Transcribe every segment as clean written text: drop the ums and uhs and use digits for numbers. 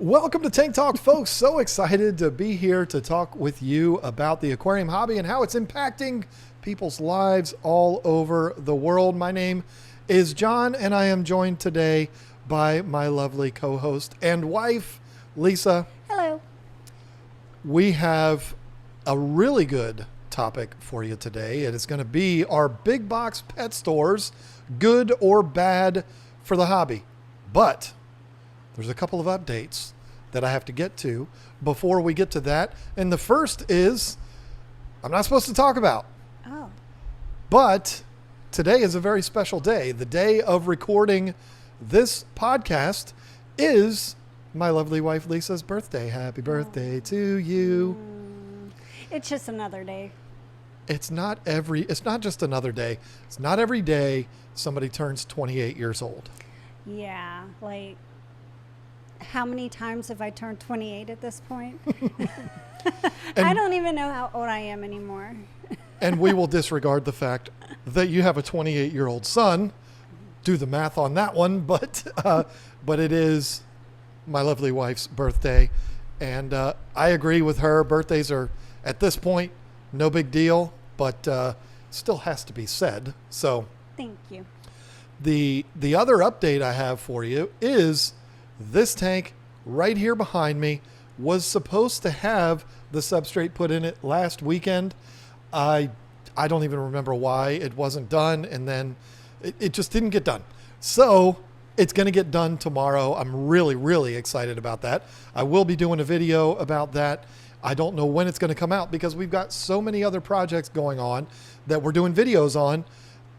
Welcome to Tank Talk, folks. So excited to be here to talk with you about the aquarium hobby and how it's impacting people's lives all over the world. My name is John, and I am joined today by my lovely co-host and wife, Lisa. Hello. We have a really good topic for you today. It is going to be our big box pet stores, good or bad for the hobby. But there's a couple of updates that I have to get to before we get to that. And the first is, I'm not supposed to talk about. Oh. But today is a very special day. The day of recording this podcast is my lovely wife Lisa's birthday. Happy birthday to you. It's just another day. It's not just another day. It's not every day somebody turns 28 years old. Yeah, like how many times have I turned 28 at this point? I don't even know how old I am anymore. And we will disregard the fact that you have a 28-year-old son. Do the math on that one, but it is my lovely wife's birthday, and I agree with her. Birthdays are at this point no big deal, but still has to be said. So thank you. The other update I have for you is this tank right here behind me was supposed to have the substrate put in it last weekend. I don't even remember why it wasn't done, and then it just didn't get done. So it's going to get done tomorrow. I'm really, really excited about that. I will be doing a video about that. I don't know when it's going to come out because we've got so many other projects going on that we're doing videos on.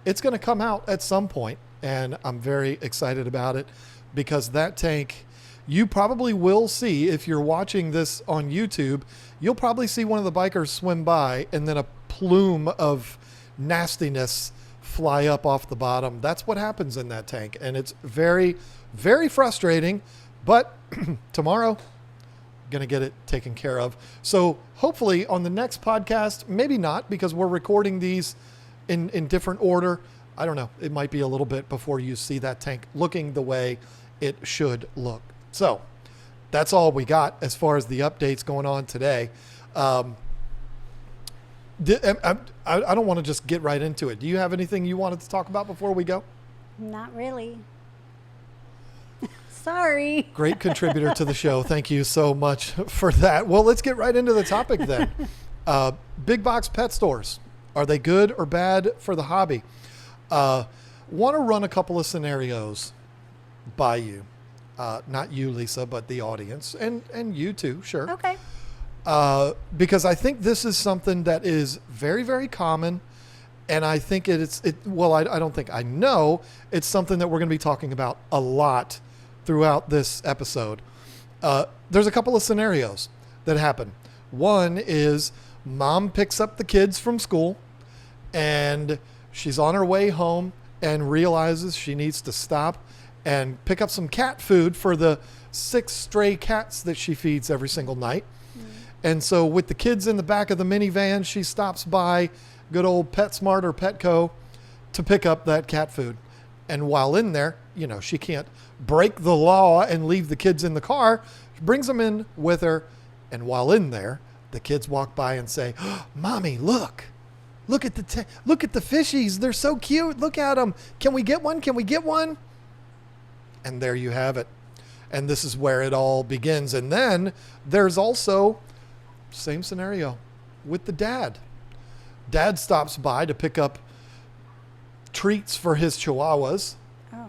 It's going to come out at some point, and I'm very excited about it because that tank, you probably will see, if you're watching this on YouTube, you'll probably see one of the bikers swim by and then a plume of nastiness fly up off the bottom. That's what happens in that tank, and it's very, very frustrating, but tomorrow, going to get it taken care of. So hopefully on the next podcast, maybe not, because we're recording these in different order. I don't know. It might be a little bit before you see that tank looking the way it should look. So that's all we got as far as the updates going on today. I don't want to just get right into it. Do you have anything you wanted to talk about before we go? Not really. Sorry. Great contributor to the show. Thank you so much for that. Well, let's get right into the topic then. Big box pet stores. Are they good or bad for the hobby? Want to run a couple of scenarios by you. Not you, Lisa, but the audience, and you too, sure. Okay. Because I think this is something that is very, very common, and I think I don't think I know it's something that we're going to be talking about a lot throughout this episode. There's a couple of scenarios that happen. One is mom picks up the kids from school, and she's on her way home and realizes she needs to stop and pick up some cat food for the 6 stray cats that she feeds every single night. And so with the kids in the back of the minivan, she stops by good old PetSmart or Petco to pick up that cat food. And while in there, she can't break the law and leave the kids in the car. She brings them in with her. And while in there, the kids walk by and say, oh, Mommy, look at the fishies. They're so cute. Look at them. Can we get one? Can we get one? And there you have it. And this is where it all begins. And then there's also same scenario with the dad. Dad stops by to pick up treats for his chihuahuas. Oh.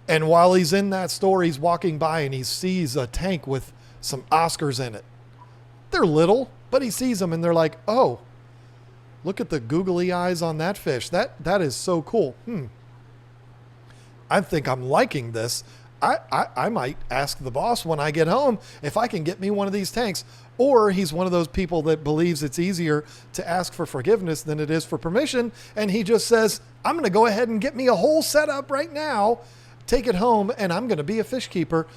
And while he's in that store, he's walking by and he sees a tank with some Oscars in it. They're little, but he sees them and they're like, oh, look at the googly eyes on that fish. That is so cool. I think I'm liking this. I might ask the boss when I get home if I can get me one of these tanks. Or he's one of those people that believes it's easier to ask for forgiveness than it is for permission. And he just says, I'm going to go ahead and get me a whole setup right now, take it home, and I'm going to be a fish keeper,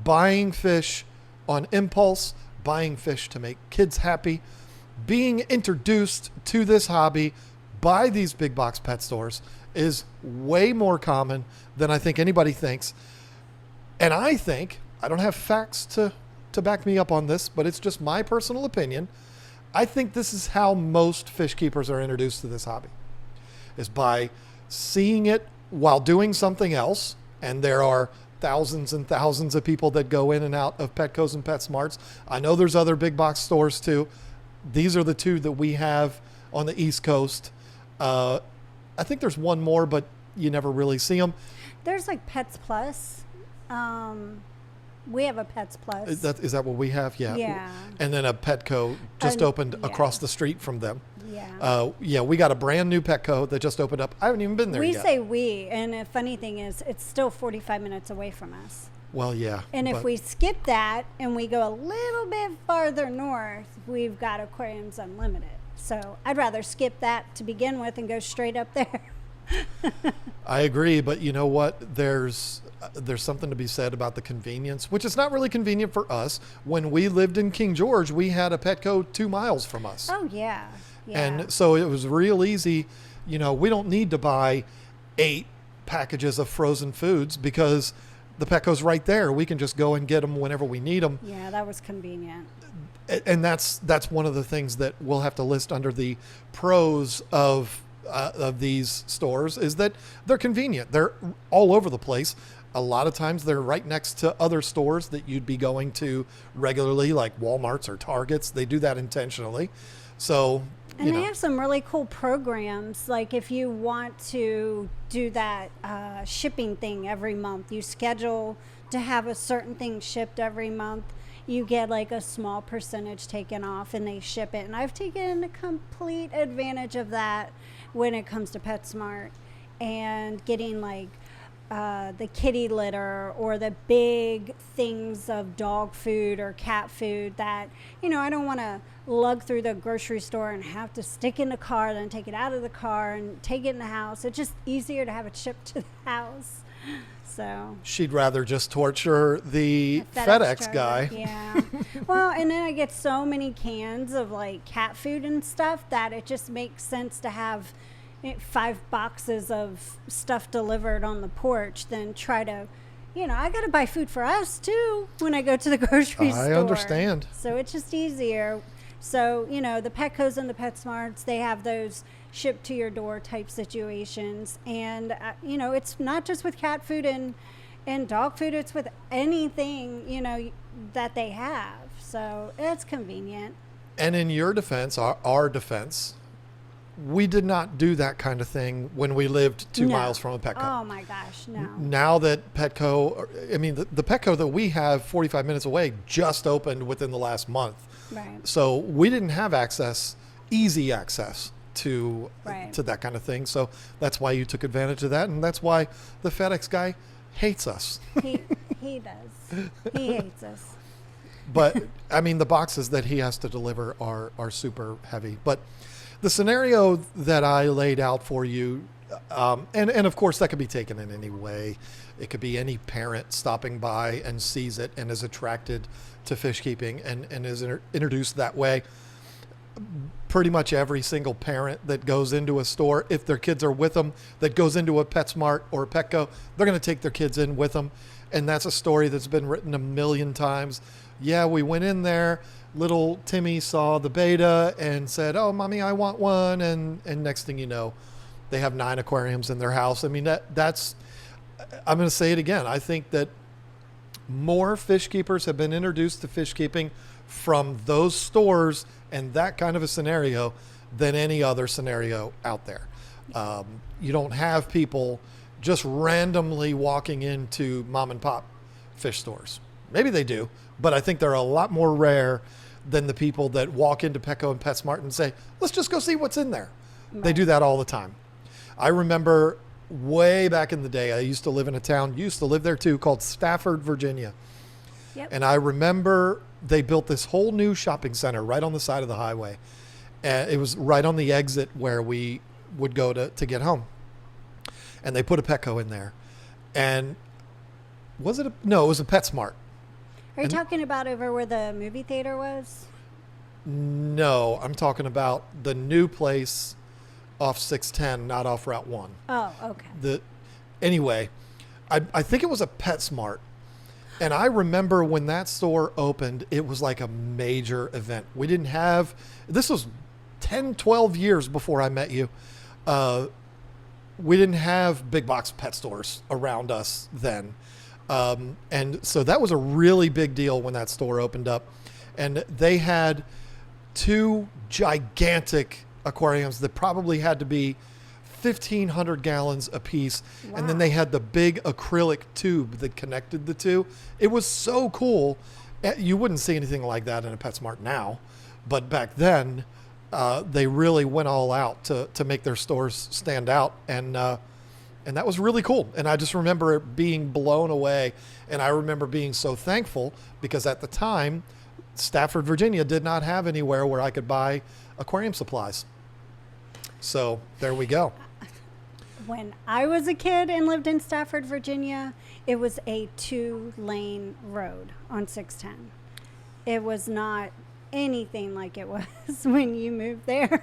buying fish on impulse, buying fish to make kids happy, being introduced to this hobby by these big box pet stores is way more common than I think anybody thinks. And I think I don't have facts to back me up on this, but it's just my personal opinion. I think this is how most fish keepers are introduced to this hobby, is by seeing it while doing something else. And there are thousands and thousands of people that go in and out of Petco's and PetSmarts. I know there's other big box stores too. These are the two that we have on the East Coast. I think there's one more, but you never really see them. There's like Pets Plus. We have a Pets Plus. Is that what we have? Yeah. Yeah. And then a Petco just opened across the street from them. Yeah. We got a brand new Petco that just opened up. I haven't even been there yet. We say we, and the funny thing is, it's still 45 minutes away from us. Well, yeah. And if we skip that and we go a little bit farther north, we've got Aquariums Unlimited. So I'd rather skip that to begin with and go straight up there. I agree, but you know what? There's something to be said about the convenience, which is not really convenient for us. When we lived in King George, we had a Petco 2 miles from us. Oh, yeah. And so it was real easy. You know, we don't need to buy 8 packages of frozen foods because the Petco's right there. We can just go and get them whenever we need them. Yeah, that was convenient. And that's one of the things that we'll have to list under the pros of these stores, is that they're convenient. They're all over the place. A lot of times they're right next to other stores that you'd be going to regularly, like Walmarts or Targets. They do that intentionally. So, and they have some really cool programs. Like if you want to do that shipping thing every month, you schedule to have a certain thing shipped every month. You get like a small percentage taken off and they ship it. And I've taken complete advantage of that when it comes to PetSmart and getting like the kitty litter or the big things of dog food or cat food that, you know, I don't want to lug through the grocery store and have to stick in the car, then take it out of the car and take it in the house. It's just easier to have it shipped to the house. So she'd rather just torture the FedEx guy. Yeah. Well, and then I get so many cans of like cat food and stuff that it just makes sense to have 5 boxes of stuff delivered on the porch than try to, you know, I got to buy food for us too when I go to the grocery store. I understand. So it's just easier. So, you know, the Petcos and the PetSmarts, they have those shipped to your door type situations. And, you know, it's not just with cat food and dog food. It's with anything, you know, that they have. So it's convenient. And in your defense, our defense, we did not do that kind of thing when we lived 2 miles from a Petco. Oh, my gosh, no. Now that Petco, I mean, the Petco that we have 45 minutes away just opened within the last month. Right. So we didn't have easy access to that kind of thing. So that's why you took advantage of that. And that's why the FedEx guy hates us. He does. He hates us. But, I mean, the boxes that he has to deliver are super heavy. But the scenario that I laid out for you, and of course that could be taken in any way. It could be any parent stopping by and sees it and is attracted to fish keeping and is introduced that way. Pretty much every single parent that goes into a store, if their kids are with them, that goes into a PetSmart or a Petco, they're going to take their kids in with them. And that's a story that's been written a million times. Yeah, we went in there. Little Timmy saw the beta and said, "Oh, mommy, I want one." And next thing you know, they have 9 aquariums in their house. I mean, that's, I'm going to say it again. I think that more fish keepers have been introduced to fish keeping from those stores and that kind of a scenario than any other scenario out there. You don't have people just randomly walking into mom and pop fish stores. Maybe they do, but I think they're a lot more rare than the people that walk into Petco and PetSmart and say, let's just go see what's in there. Right. They do that all the time. I remember way back in the day, I used to live in a town, used to live there too, called Stafford, Virginia. Yep. And I remember they built this whole new shopping center right on the side of the highway. And it was right on the exit where we would go to get home. And they put a Petco in there. And it was a PetSmart. Are you talking about over where the movie theater was? No, I'm talking about the new place off 610, not off Route 1. Oh, okay. Anyway, I think it was a PetSmart. And I remember when that store opened, it was like a major event. We didn't have, this was 10, 12 years before I met you. We didn't have big box pet stores around us then. And so that was a really big deal when that store opened up. And they had 2 gigantic aquariums that probably had to be 1,500 gallons a piece. Wow. And then they had the big acrylic tube that connected the two. It was so cool. You wouldn't see anything like that in a PetSmart now. But back then, they really went all out to make their stores stand out. And that was really cool. And I just remember it being blown away. And I remember being so thankful because at the time, Stafford, Virginia did not have anywhere where I could buy aquarium supplies. So there we go. When I was a kid and lived in Stafford, Virginia, it was a 2-lane road on 610. It was not anything like it was when you moved there.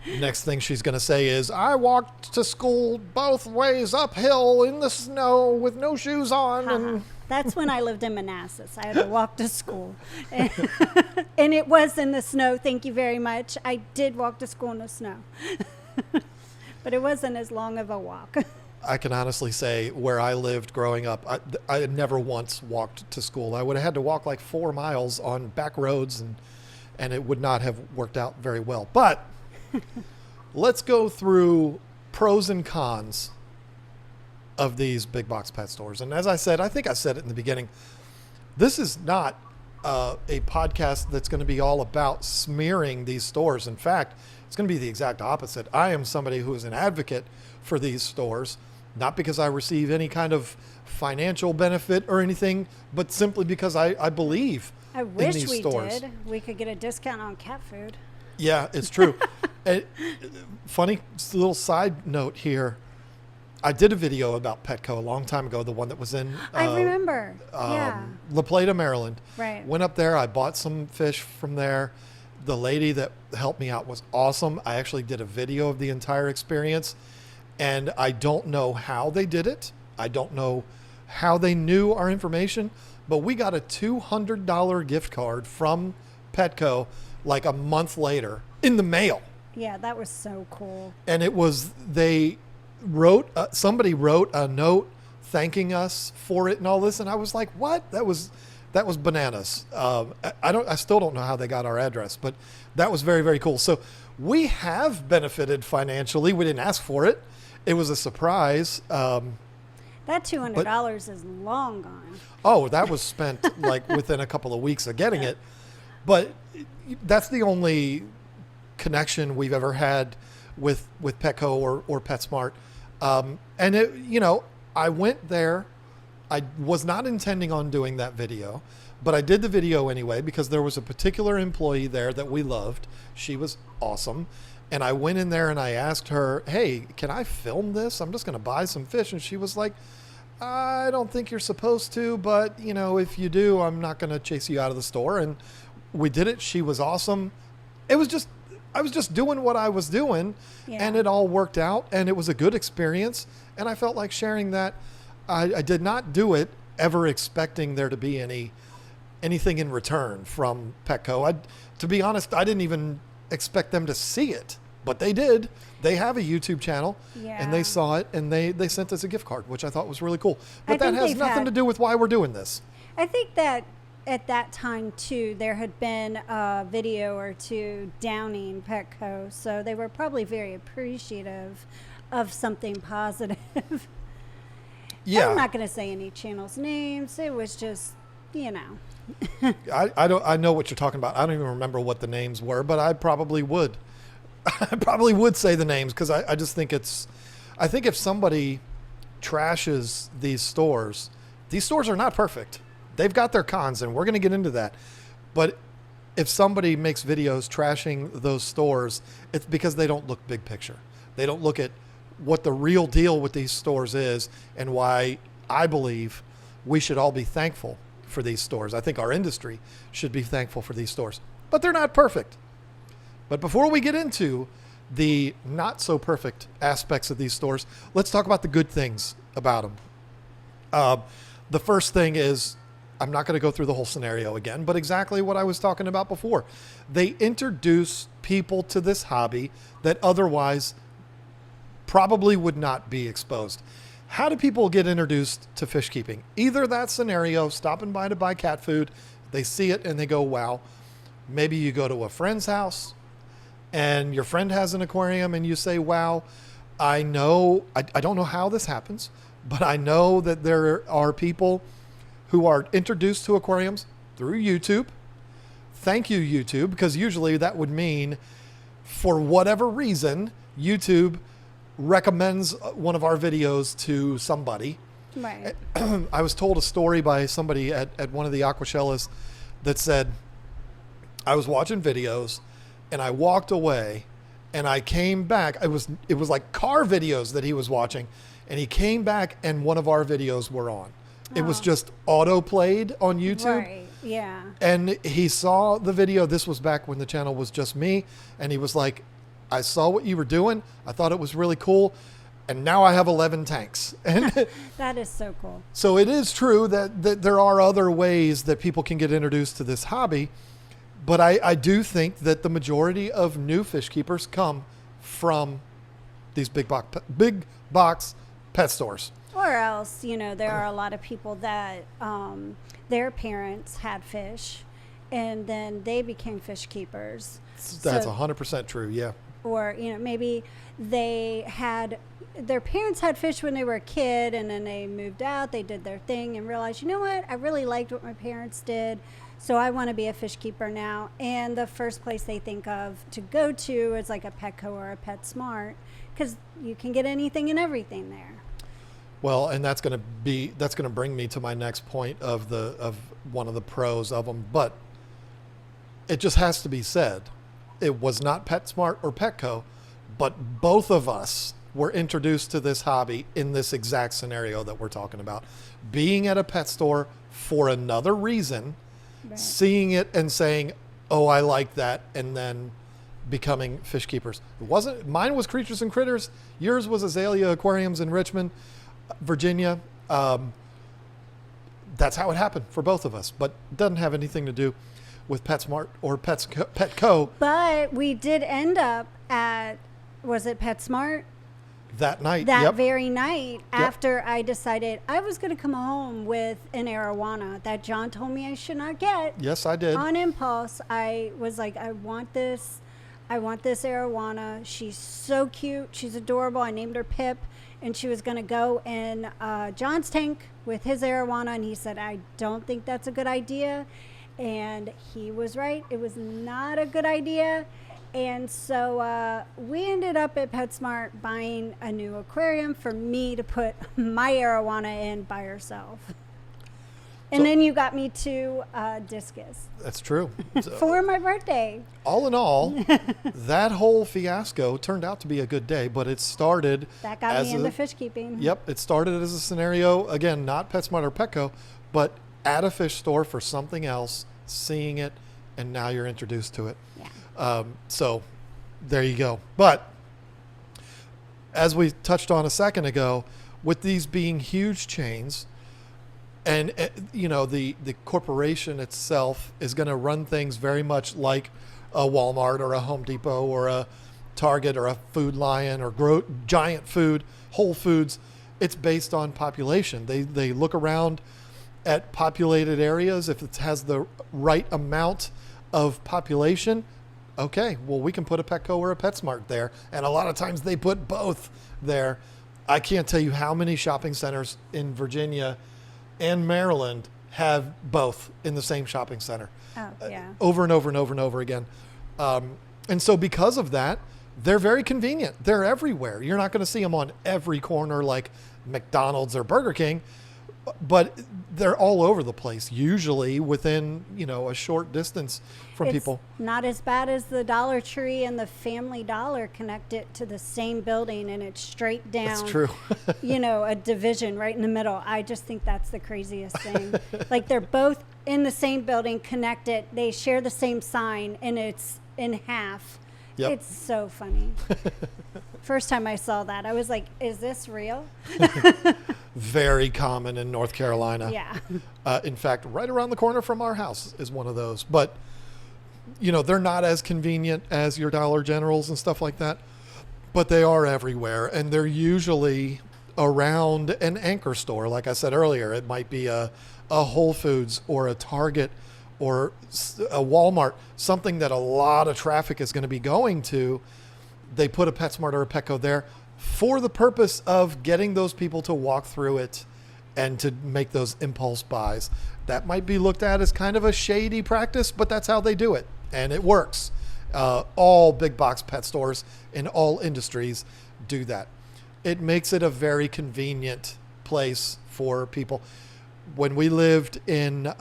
Next thing she's going to say is, I walked to school both ways uphill in the snow with no shoes on. And that's when I lived in Manassas. I had to walk to school. And it was in the snow. Thank you very much. I did walk to school in the snow. But it wasn't as long of a walk. I can honestly say where I lived growing up, I had never once walked to school. I would have had to walk like 4 miles on back roads, and it would not have worked out very well. But let's go through pros and cons of these big box pet stores. And as I said, I think I said it in the beginning, this is not a podcast that's going to be all about smearing these stores. In fact, it's going to be the exact opposite. I am somebody who is an advocate for these stores, not because I receive any kind of financial benefit or anything, but simply because I believe in these stores. I wish we did. We could get a discount on cat food. Yeah, it's true. Funny little side note here. I did a video about Petco a long time ago, the one that was in I remember. La Plata, Maryland. Right. Went up there. I bought some fish from there. The lady that helped me out was awesome. I actually did a video of the entire experience, and I don't know how they did it. I don't know how they knew our information, but we got a $200 gift card from Petco like a month later in the mail. Yeah, that was so cool. And it was, somebody wrote a note thanking us for it and all this. And I was like, what? That was bananas. I still don't know how they got our address, but that was very, very cool. So we have benefited financially. We didn't ask for it. It was a surprise. That $200 is long gone. Oh, that was spent like within a couple of weeks of getting it. But that's the only connection we've ever had with Petco or PetSmart. And I went there. I was not intending on doing that video, but I did the video anyway because there was a particular employee there that we loved. She was awesome. And I went in there and I asked her, hey, can I film this? I'm just going to buy some fish. And she was like, I don't think you're supposed to, but if you do, I'm not going to chase you out of the store. And we did it. She was awesome. I was just doing what I was doing, and it all worked out, and it was a good experience. And I felt like sharing that. I did not do it ever expecting there to be anything in return from Petco. To be honest, I didn't even expect them to see it, but they did. They have a YouTube channel, and they saw it, and they sent us a gift card, which I thought was really cool. But that has nothing to do with why we're doing this. I think that at that time, too, there had been a video or two downing Petco, so they were probably very appreciative of something positive. Yeah. I'm not going to say any channels' names. It was just, I know what you're talking about. I don't even remember what the names were, but I probably would. I probably would say the names because I just think I think if somebody trashes these stores are not perfect. They've got their cons, and we're going to get into that. But if somebody makes videos trashing those stores, it's because they don't look big picture. They don't look at what the real deal with these stores is and why I believe we should all be thankful for these stores. I think our industry should be thankful for these stores. But they're not perfect. But before we get into the not so perfect aspects of these stores, let's talk about the good things about them. The first thing is I'm not going to go through the whole scenario again, but exactly what I was talking about before. They introduce people to this hobby that otherwise probably would not be exposed. How do people get introduced to fish keeping? Either that scenario, stopping by to buy cat food, they see it and they go, wow. Maybe you go to a friend's house and your friend has an aquarium and you say, wow, I know, I don't know how this happens, but I know that there are people who are introduced to aquariums through YouTube. Thank you, YouTube, because usually that would mean, for whatever reason, YouTube recommends one of our videos to somebody. Right. I was told a story by somebody at one of the Aquashellas that said, I was watching videos and I walked away and I came back. It was like car videos that he was watching, and he came back and one of our videos were on. It was just auto played on YouTube. Right. Yeah. And he saw the video. This was back when the channel was just me. And he was like, I saw what you were doing. I thought it was really cool. And now I have 11 tanks. And That is so cool. so it is true that there are other ways that people can get introduced to this hobby. But I do think that the majority of new fish keepers come from these big box pet stores. Or else, there are a lot of people that their parents had fish and then they became fish keepers. That's So- 100% true. Yeah. Or, maybe their parents had fish when they were a kid and then they moved out, they did their thing and realized, you know what, I really liked what my parents did, so I want to be a fish keeper now. And the first place they think of to go to is like a Petco or a PetSmart, because you can get anything and everything there. Well, and that's going to bring me to my next point of one of the pros of them, but it just has to be said. It was not PetSmart or Petco, but both of us were introduced to this hobby in this exact scenario that we're talking about. Being at a pet store for another reason, Right. seeing it and saying, oh, I like that, and then becoming fish keepers. Mine was Creatures and Critters. Yours was Azalea Aquariums in Richmond, Virginia. That's how it happened for both of us, but it doesn't have anything to do with PetSmart or Petco But we did end up at, was it PetSmart? that night. That Yep. very night, after I decided I was going to come home with an arowana that John told me I should not get. Yes, I did. On impulse, I was like, I want this arowana. She's so cute. She's adorable. I named her Pip, and she was going to go in John's tank with his arowana, and he said, I don't think that's a good idea. And he was right. It was not a good idea. And so we ended up at PetSmart buying a new aquarium for me to put my arowana in by herself. And So- then you got me to discus That's true. So, for my birthday. all in all, that whole fiasco turned out to be a good day, but it started That got as me into fish keeping. Yep, it started as a scenario, again, not PetSmart or Petco, but at a fish store for something else, seeing it, and now you're introduced to it. Yeah. So there you go. But as we touched on a second ago, with these being huge chains, and the corporation itself is going to run things very much like a Walmart or a Home Depot or a Target or a Food Lion or Giant Food, Whole Foods. It's based on population. They look around at populated areas. If it has the right amount of population, okay, well, we can put a Petco or a PetSmart there. And a lot of times they put both there. I can't tell you how many shopping centers in Virginia and Maryland have both in the same shopping center. Oh, yeah. Over and over and over and over again. And so because of that, they're very convenient. They're everywhere. You're not going to see them on every corner like McDonald's or Burger King, but they're all over the place, usually within, a short distance from It's people. not as bad as the Dollar Tree and the Family Dollar connect it to the same building, and it's straight down. That's true. A division right in the middle. I just think that's the craziest thing. Like, they're both in the same building, connected. They share the same sign, and it's in half. Yep. It's so funny. First time I saw that, I was like, is this real? Very common in North Carolina. Yeah. In fact, right around the corner from our house is one of those. But, they're not as convenient as your Dollar Generals and stuff like that. But they are everywhere. And they're usually around an anchor store. Like I said earlier, it might be a Whole Foods or a Target or a Walmart, something that a lot of traffic is going to be going to. They put a PetSmart or a Petco there for the purpose of getting those people to walk through it and to make those impulse buys. That might be looked at as kind of a shady practice, but that's how they do it. And it works. All big box pet stores in all industries do that. It makes it a very convenient place for people. When we lived in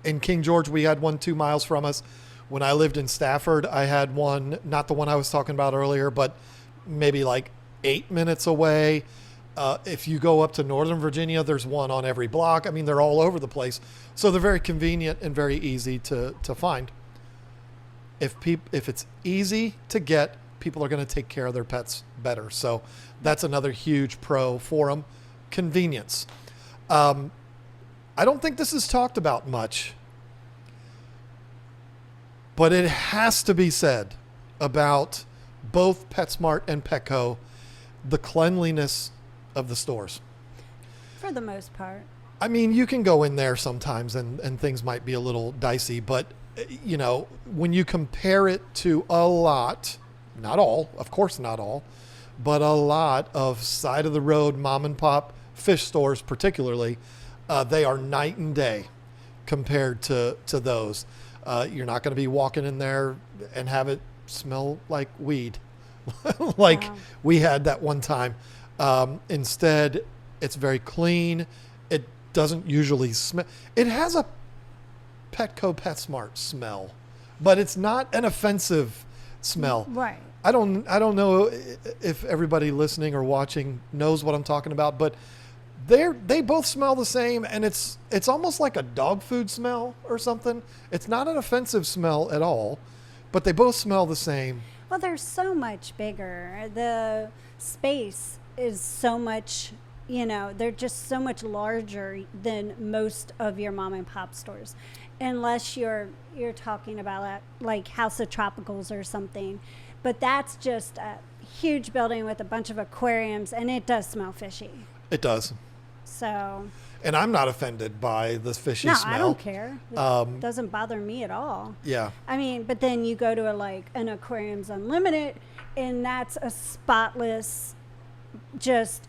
King George, we had one 2 miles from us. When I lived in Stafford, I had one, not the one I was talking about earlier, but maybe like 8 minutes away. If you go up to Northern Virginia, there's one on every block. I mean, they're all over the place. So they're very convenient and very easy to find. If it's easy to get, people are going to take care of their pets better. So that's another huge pro for them. Convenience. I don't think this is talked about much, but it has to be said about both PetSmart and Petco, the cleanliness of the stores. For the most part. I mean, you can go in there sometimes and things might be a little dicey, but when you compare it to a lot, not all, of course not all, but a lot of side of the road mom and pop fish stores particularly, they are night and day compared to those. You're not going to be walking in there and have it smell like weed like Wow. we had that one time. Instead, it's very clean. It doesn't usually smell. It has a Petco PetSmart smell, but it's not an offensive smell. Right. I don't know if everybody listening or watching knows what I'm talking about, but they both smell the same, and it's almost like a dog food smell or something. It's not an offensive smell at all, but they both smell the same. Well, they're so much bigger. The space is so much, they're just so much larger than most of your mom and pop stores. Unless you're talking about like House of Tropicals or something. But that's just a huge building with a bunch of aquariums, and it does smell fishy. It does. So. And I'm not offended by the fishy No, smell. I don't care. It doesn't bother me at all. Yeah. I mean, but then you go to an Aquariums Unlimited, and that's a spotless, just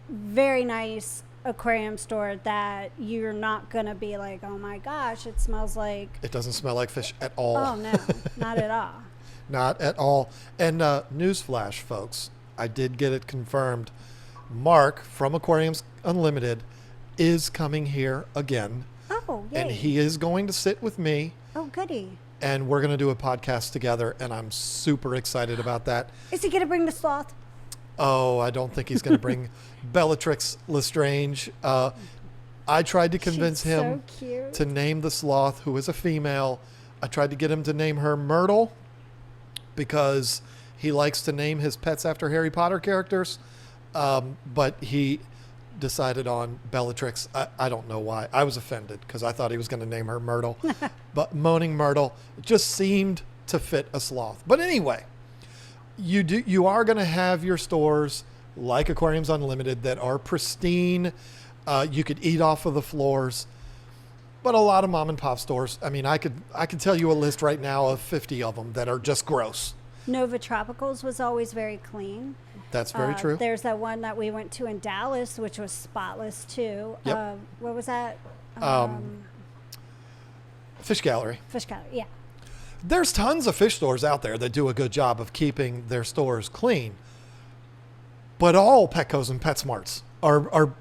very nice aquarium store that you're not going to be like, oh my gosh, it smells like. It doesn't smell like fish at all. Oh, no, not at all. Not at all. And newsflash, folks, I did get it confirmed. Mark from Aquariums Unlimited is coming here again. Oh, yay. And he is going to sit with me. Oh, goody. And we're going to do a podcast together, and I'm super excited about that. Is he going to bring the sloth? Oh, I don't think he's going to bring Bellatrix Lestrange. I tried to convince She's him so cute. to name the sloth, who is a female. I tried to get him to name her Myrtle because he likes to name his pets after Harry Potter characters. But he decided on Bellatrix. I don't know why. I was offended because I thought he was going to name her Myrtle. But Moaning Myrtle just seemed to fit a sloth. But anyway, you are going to have your stores like Aquariums Unlimited that are pristine. You could eat off of the floors. But a lot of mom and pop stores, I mean, I could tell you a list right now of 50 of them that are just gross. Nova Tropicals was always very clean. That's very true. There's that one that we went to in Dallas, which was spotless too. Yep. What was that? Fish Gallery. Fish Gallery, yeah. There's tons of fish stores out there that do a good job of keeping their stores clean. But all Petcos and PetSmarts are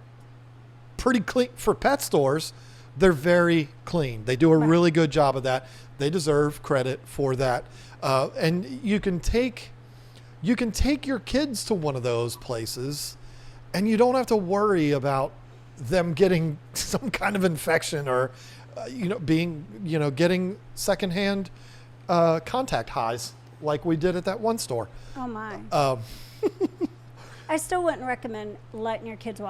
pretty clean. For pet stores, they're very clean. They do a really good job of that. They deserve credit for that. And you can take your kids to one of those places, and you don't have to worry about them getting some kind of infection or getting secondhand contact highs. like we did at that one store. Oh my. Um, I still wouldn't recommend letting your kids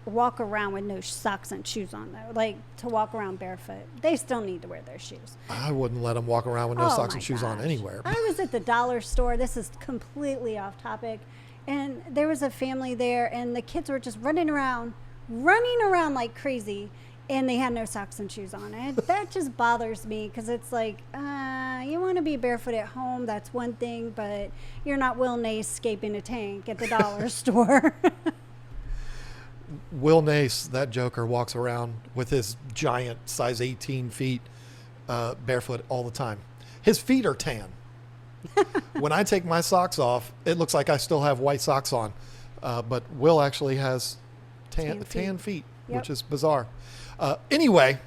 walk around with no socks and shoes on though. Like to walk around barefoot. They still need to wear their shoes. I wouldn't let them walk around with no Oh socks my and shoes on gosh. anywhere. I was at the dollar store. This is completely off topic. And there was a family there and the kids were just running around like crazy. And they had no socks and shoes on. And that just bothers me because it's like, you want to be barefoot at home, that's one thing, but you're not Will Nace escaping a tank at the dollar store. Will Nace, that joker, walks around with his giant size 18 feet barefoot all the time. His feet are tan. When I take my socks off, it looks like I still have white socks on. But Will actually has tan feet, Yep. which is bizarre. Anyway,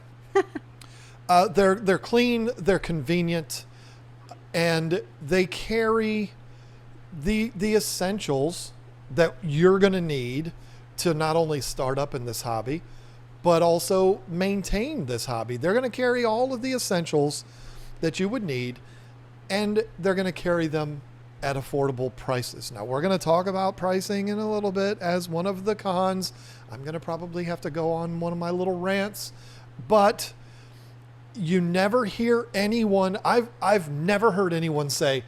they're clean, they're convenient, and they carry the essentials that you're going to need to not only start up in this hobby, but also maintain this hobby. They're going to carry all of the essentials that you would need, and they're going to carry them at affordable prices. Now, we're going to talk about pricing in a little bit as one of the cons. I'm going to probably have to go on one of my little rants, but you never hear anyone, I've never heard anyone say,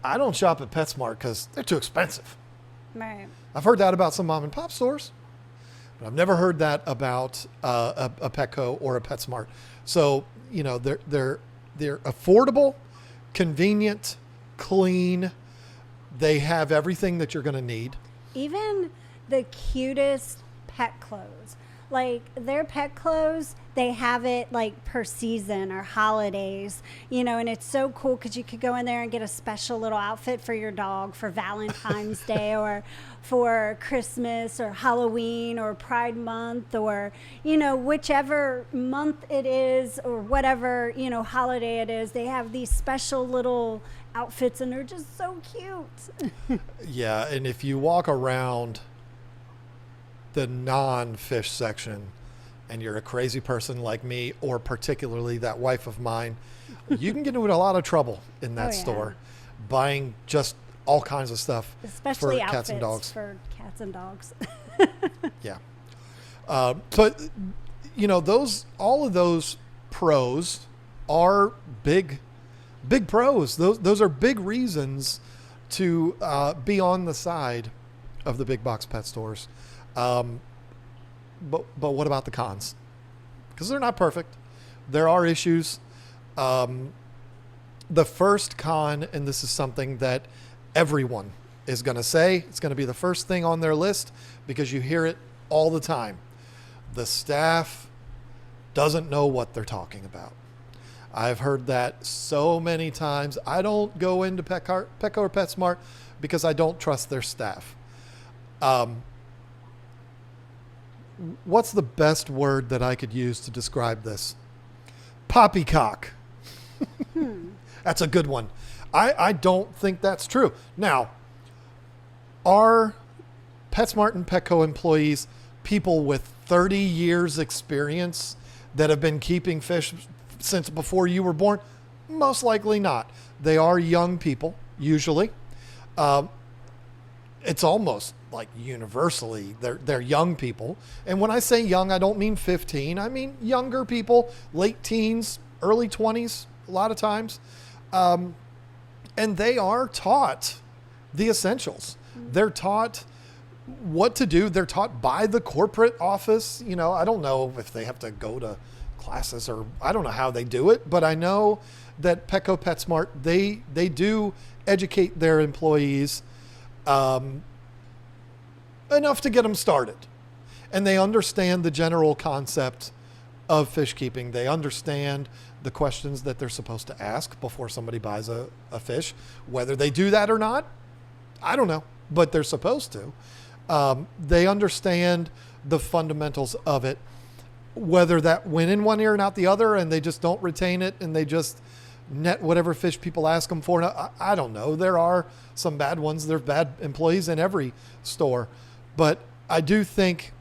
I don't shop at PetSmart because they're too expensive. Right. I've heard that about some mom and pop stores, but I've never heard that about a Petco or a PetSmart. So, you know, they're affordable, convenient, clean. They have everything that you're going to need. Even the cutest pet clothes, like their pet clothes, they have it like per season or holidays, you know, and it's so cool because you could go in there and get a special little outfit for your dog for Valentine's Day or for Christmas or Halloween or Pride Month or, you know, whichever month it is or whatever, you know, holiday it is. They have these special little outfits and they're just so cute. Yeah, and if you walk around the non-fish section and you're a crazy person like me, or particularly that wife of mine, you can get into a lot of trouble in that store buying just all kinds of stuff, especially for cats and outfits dogs. for cats and dogs. Yeah. But you know, all of those pros are big pros. Those are big reasons to be on the side of the big box pet stores. But what about the cons? Because they're not perfect. There are issues. The first con, and this is something that everyone is going to say, it's going to be the first thing on their list because you hear it all the time. The staff doesn't know what they're talking about. I've heard that so many times. I don't go into Petco or PetSmart because I don't trust their staff. What's the best word that I could use to describe this? Poppycock. That's a good one. I don't think that's true. Now, are PetSmart and Petco employees people with 30 years experience that have been keeping fish since before you were born? Most likely not. They are young people, usually. It's almost like universally they're young people. And when I say young, I don't mean 15. I mean younger people, late teens, early 20s, a lot of times. And they are taught the essentials. They're taught what to do. They're taught by the corporate office. You know, I don't know if they have to go to classes or I don't know how they do it, but I know that Petco PetSmart, they do educate their employees enough to get them started. And they understand the general concept of fish keeping. They understand the questions that they're supposed to ask before somebody buys a fish. Whether they do that or not, I don't know, but they're supposed to. They understand the fundamentals of it, whether that went in one ear and out the other and they just don't retain it and they just net whatever fish people ask them for. I don't know. There are some bad ones. There's bad employees in every store. But I do think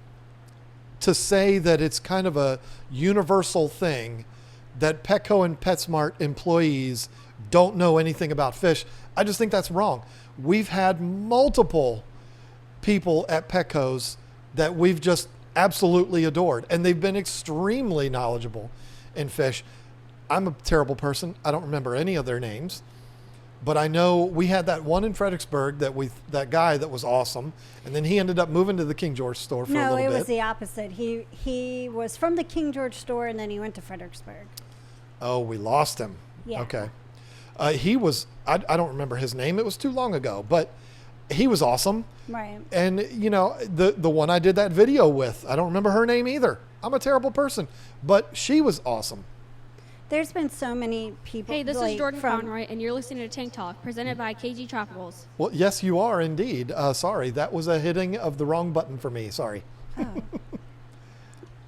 to say that it's kind of a universal thing that Petco and PetSmart employees don't know anything about fish. I just think that's wrong. We've had multiple people at Petco's that we've just absolutely adored, and they've been extremely knowledgeable in fish. I'm a terrible person. I don't remember any of their names, but I know we had that one in Fredericksburg that guy that was awesome, and then he ended up moving to the King George store for a little bit. No, it was the opposite. He was from the King George store, and then he went to Fredericksburg. Oh, we lost him. Yeah. Okay. He was, I don't remember his name. It was too long ago, but he was awesome. Right. And, you know, the one I did that video with, I don't remember her name either. I'm a terrible person, but she was awesome. There's been so many people. Hey, this like, is Jordan from Conroy, and you're listening to Tank Talk, presented by KGTropicals. Well, yes, you are indeed. Sorry, that was a hitting of the wrong button for me. Sorry. Oh.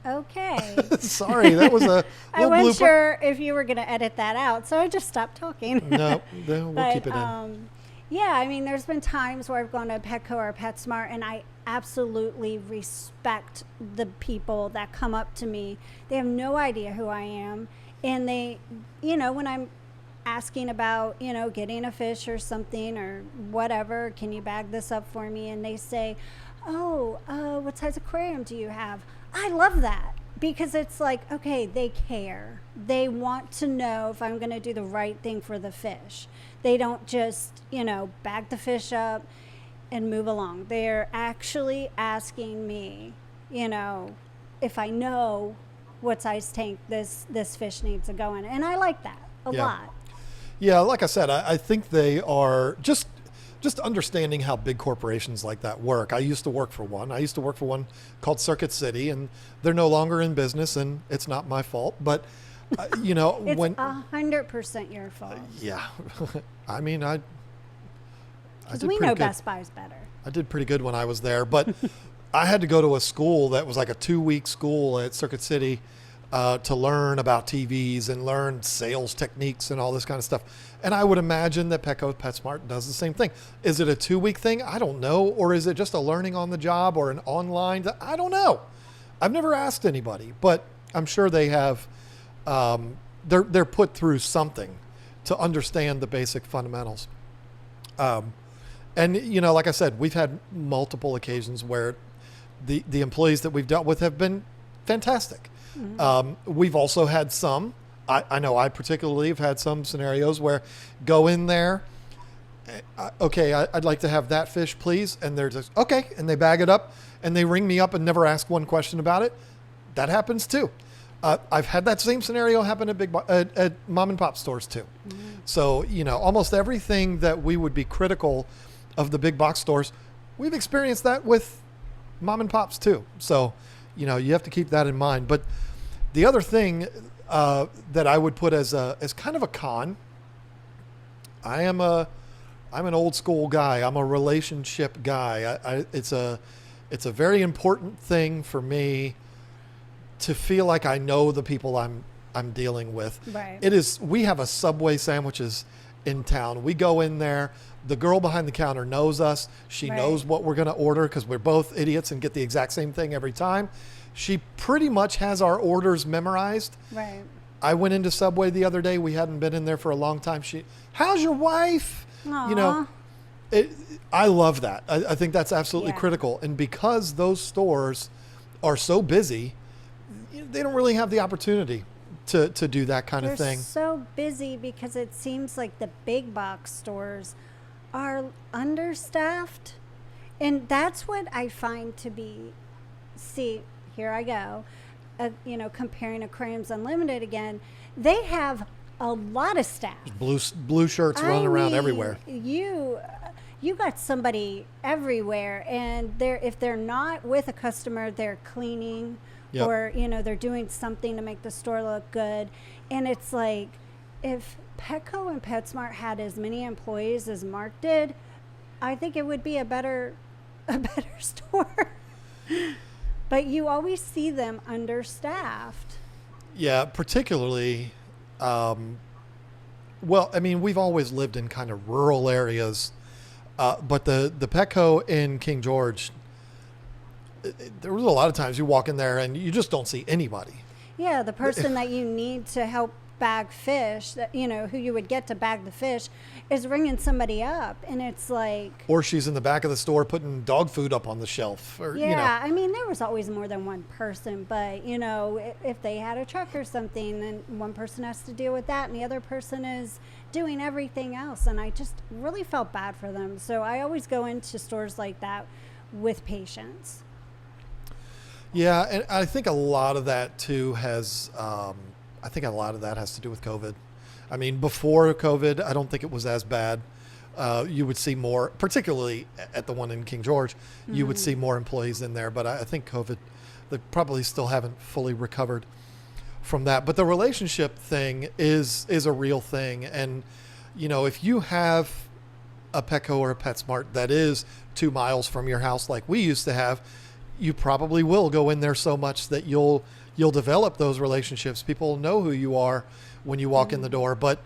Okay. Sorry, that was a I little wasn't blooper. sure if you were going to edit that out, so I just stopped talking. No, we'll But, keep it in. Yeah, I mean, there's been times where I've gone to Petco or PetSmart, and I absolutely respect the people that come up to me. They have no idea who I am, and they, you know, when I'm asking about, you know, getting a fish or something or whatever, can you bag this up for me? And they say, oh, what size aquarium do you have? I love that, because it's like, okay, they care. They want to know if I'm going to do the right thing for the fish. They don't just, you know, bag the fish up and move along. They're actually asking me, you know, if I know what size tank this fish needs to go in. And I like that a lot. Yeah, like I said, I think they are just understanding how big corporations like that work. I used to work for one. I used to work for one called Circuit City, and they're no longer in business, and it's not my fault. But, you know, It's when 100% your fault. yeah, I mean, I Because did we pretty know good. Best Buy's better. I did pretty good when I was there, but I had to go to a school that was like a 2-week school at Circuit City to learn about TVs and learn sales techniques and all this kind of stuff. And I would imagine that Petco PetSmart does the same thing. Is it a 2-week thing? I don't know. Or is it just a learning on the job or an online? I don't know. I've never asked anybody, but I'm sure they have. They're put through something to understand the basic fundamentals. And, you know, like I said, we've had multiple occasions where the employees that we've dealt with have been fantastic. Mm-hmm. We've also had some, I know I particularly have had some scenarios where go in there, okay, I'd like to have that fish, please. And they're just, okay. And they bag it up and they ring me up and never ask one question about it. That happens too. I've had that same scenario happen at mom and pop stores too. Mm-hmm. So, you know, almost everything that we would be critical of the big box stores, we've experienced that with mom and pops too. So, you know, you have to keep that in mind. But the other thing that I would put as kind of a con, I'm an old school guy. I'm a relationship guy. It's a very important thing for me to feel like I know the people I'm dealing with. Right. It is. We have a Subway sandwiches in town. We go in there. The girl behind the counter knows us. She knows what we're going to order because we're both idiots and get the exact same thing every time. She pretty much has our orders memorized. Right. I went into Subway the other day. We hadn't been in there for a long time. How's your wife? Aww. You know, I love that. I think that's absolutely critical. And because those stores are so busy, they don't really have the opportunity to do that kind of thing. They're so busy because it seems like the big box stores are understaffed. And that's what I find to be, see, here I go, you know, comparing Aquariums Unlimited again. They have a lot of staff. Blue shirts running around everywhere. You got somebody everywhere, and if they're not with a customer, they're cleaning. Yep. Or, you know, they're doing something to make the store look good. And it's like, if Petco and PetSmart had as many employees as Mark did, I think it would be a better store. But you always see them understaffed. Yeah, particularly, well, I mean, we've always lived in kind of rural areas, but the Petco in King George, there was a lot of times you walk in there and you just don't see anybody. Yeah, the person that you need to help bag fish, that who you would get to bag the fish, is ringing somebody up, and it's like. Or she's in the back of the store putting dog food up on the shelf. Or, Yeah, I mean, there was always more than one person, but if they had a truck or something, then one person has to deal with that, and the other person is doing everything else, and I just really felt bad for them. So I always go into stores like that with patience. Yeah, and I think a lot of that too has to do with COVID. I mean, before COVID, I don't think it was as bad. You would see more, particularly at the one in King George, you would see more employees in there. But I think COVID, they probably still haven't fully recovered from that. But the relationship thing is a real thing. And, if you have a Petco or a PetSmart that is 2 miles from your house like we used to have, you probably will go in there so much that you'll develop those relationships. People know who you are when you walk in the door. But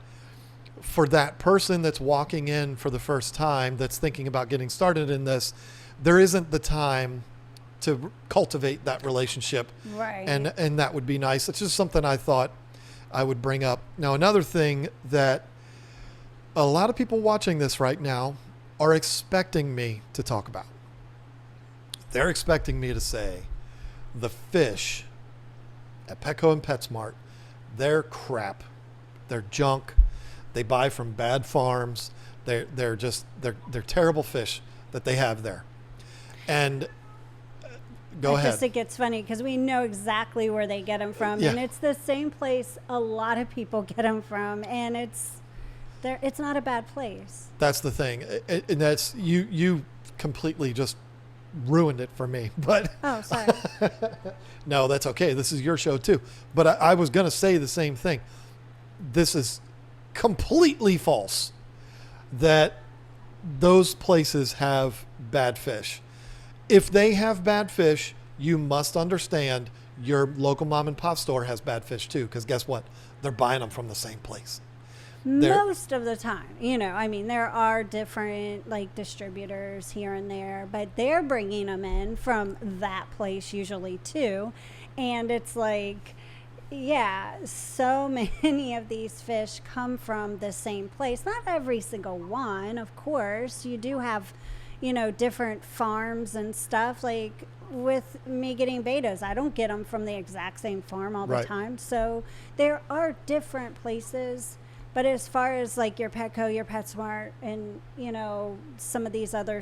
for that person that's walking in for the first time, that's thinking about getting started in this, there isn't the time to cultivate that relationship. Right. And that would be nice. It's just something I thought I would bring up. Now, another thing that a lot of people watching this right now are expecting me to talk about. They're expecting me to say the fish at Petco and PetSmart, they're crap. They're junk. They buy from bad farms. They're terrible fish that they have there. And go ahead. It gets funny because we know exactly where they get them from, Yeah. and it's the same place a lot of people get them from, and it's not a bad place. That's the thing. And that's you completely just ruined it for me. But Oh, sorry. no, that's okay. This is your show too. But I was going to say the same thing. This is completely false that those places have bad fish. If they have bad fish, you must understand your local mom and pop store has bad fish too, because guess what? They're buying them from the same place. Most of the time, there are different distributors here and there, but they're bringing them in from that place usually too. And it's so many of these fish come from the same place. Not every single one, of course. You do have, different farms and stuff. Like with me getting betas, I don't get them from the exact same farm all the Right. time. So there are different places. But as far as your Petco, your PetSmart, and, some of these other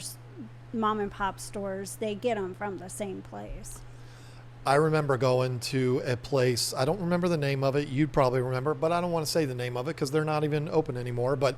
mom and pop stores, they get them from the same place. I remember going to a place, I don't remember the name of it. You'd probably remember, but I don't want to say the name of it because they're not even open anymore. But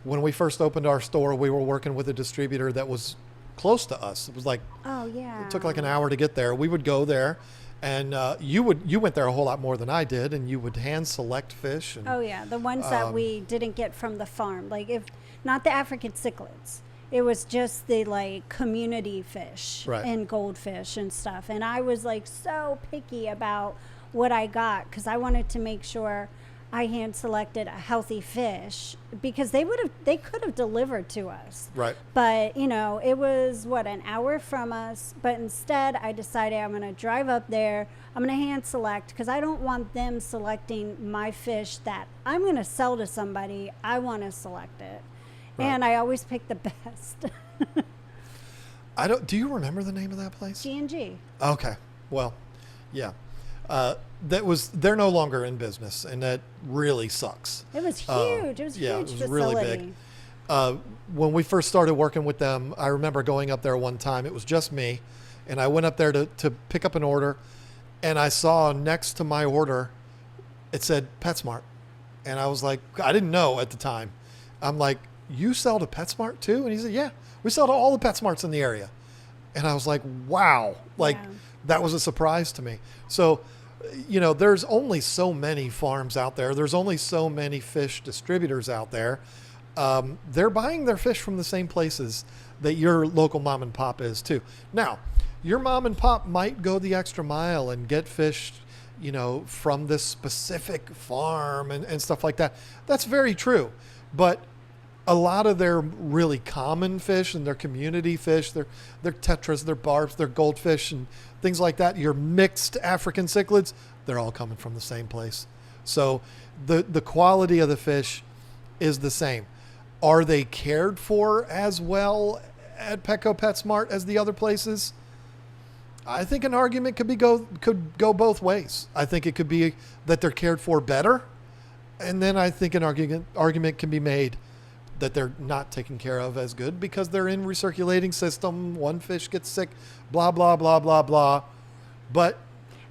when we first opened our store, we were working with a distributor that was close to us. It was Oh, yeah. it took an hour to get there. We would go there. And you went there a whole lot more than I did, and you would hand select fish. And, Oh, yeah. The ones that we didn't get from the farm. If not the African cichlids. It was just the community fish Right. and goldfish and stuff. And I was so picky about what I got because I wanted to make sure I hand selected a healthy fish because they could have delivered to us. Right. But, it was an hour from us. But instead I decided I'm going to drive up there. I'm going to hand select because I don't want them selecting my fish that I'm going to sell to somebody. I want to select it. Right. And I always pick the best. do you remember the name of that place? G&G. Okay. Well, yeah. They're no longer in business, and that really sucks. It was huge. It was a yeah, huge it was facility. really big. When we first started working with them, I remember going up there one time. It was just me, and I went up there to pick up an order, and I saw next to my order, it said PetSmart. And I was like, I didn't know at the time. I'm like, you sell to PetSmart too? And he said, yeah, we sell to all the PetSmarts in the area. And I was like, wow, Yeah. that was a surprise to me. So, there's only so many farms out there. There's only so many fish distributors out there. They're buying their fish from the same places that your local mom and pop is too. Now, your mom and pop might go the extra mile and get fish, from this specific farm and stuff like that. That's very true. But a lot of their really common fish and their community fish, their tetras, their barbs, their goldfish, and things like that, your mixed African cichlids, they're all coming from the same place. So the quality of the fish is the same. Are they cared for as well at Petco PetSmart as the other places? I think an argument could go both ways. I think it could be that they're cared for better, and then I think an argument can be made that they're not taken care of as good because they're in recirculating system. One fish gets sick, blah, blah, blah, blah, blah. But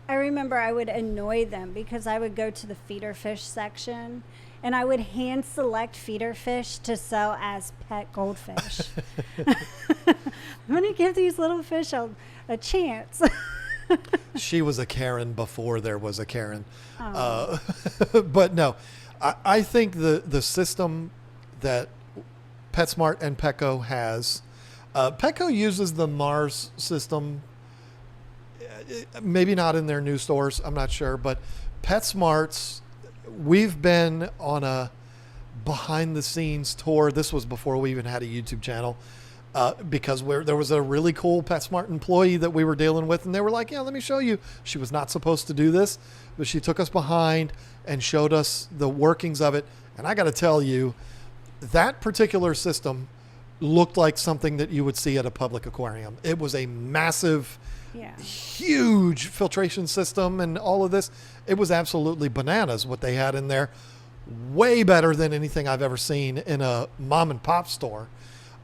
I remember I would annoy them because I would go to the feeder fish section and I would hand select feeder fish to sell as pet goldfish. I'm going to give these little fish a chance. she was a Karen before there was a Karen. Oh. But no, I think the system that PetSmart and Petco has, Petco uses the Mars system, maybe not in their new stores, I'm not sure, but PetSmart's, we've been on a behind the scenes tour. This was before we even had a YouTube channel, because there was a really cool PetSmart employee that we were dealing with, and they were like, yeah, let me show you. She was not supposed to do this, but she took us behind and showed us the workings of it. And I got to tell you, that particular system looked like something that you would see at a public aquarium. It was a massive, huge filtration system and all of this. It was absolutely bananas what they had in there. Way better than anything I've ever seen in a mom and pop store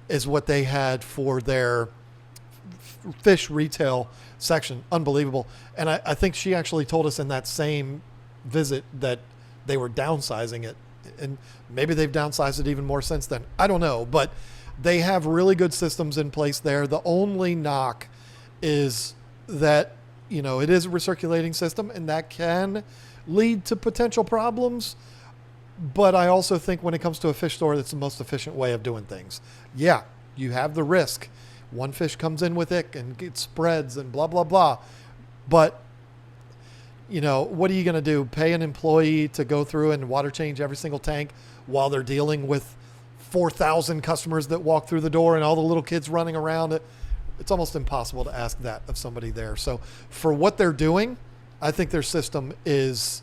is what they had for their fish retail section. Unbelievable. And I think she actually told us in that same visit that they were downsizing it. And maybe they've downsized it even more since then. I don't know, but they have really good systems in place there. The only knock is that, it is a recirculating system and that can lead to potential problems. But I also think when it comes to a fish store, that's the most efficient way of doing things. Yeah, you have the risk. One fish comes in with it and it spreads and blah, blah, blah. But what are you going to do? Pay an employee to go through and water change every single tank while they're dealing with 4,000 customers that walk through the door and all the little kids running around? It's almost impossible to ask that of somebody there. So for what they're doing, I think their system is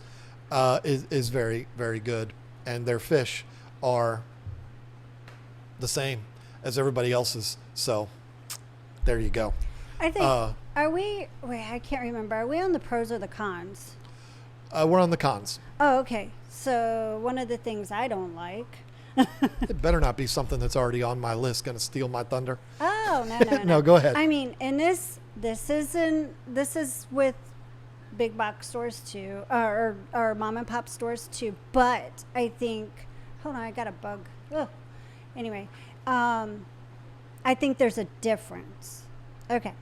very, very good. And their fish are the same as everybody else's. So there you go. I think, I can't remember. Are we on the pros or the cons? We're on the cons. Oh, okay. So one of the things I don't like. It better not be something that's already on my list, going to steal my thunder. Oh, no. No, go ahead. I mean, and this is with big box stores too, or mom and pop stores too. But I think, hold on, I got a bug. Ugh. Anyway, I think there's a difference. Okay.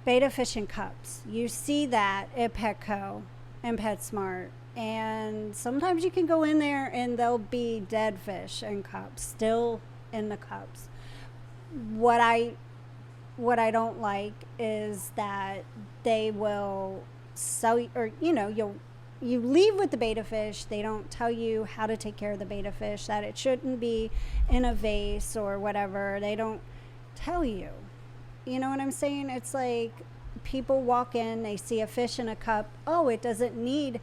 Betta fish in cups. You see that at Petco and PetSmart. And sometimes you can go in there and there'll be dead fish in cups, still in the cups. What I don't like is that they will sell you, or you leave with the betta fish. They don't tell you how to take care of the betta fish, that it shouldn't be in a vase or whatever. They don't tell you. You know what I'm saying? It's like people walk in, they see a fish in a cup. Oh, it doesn't need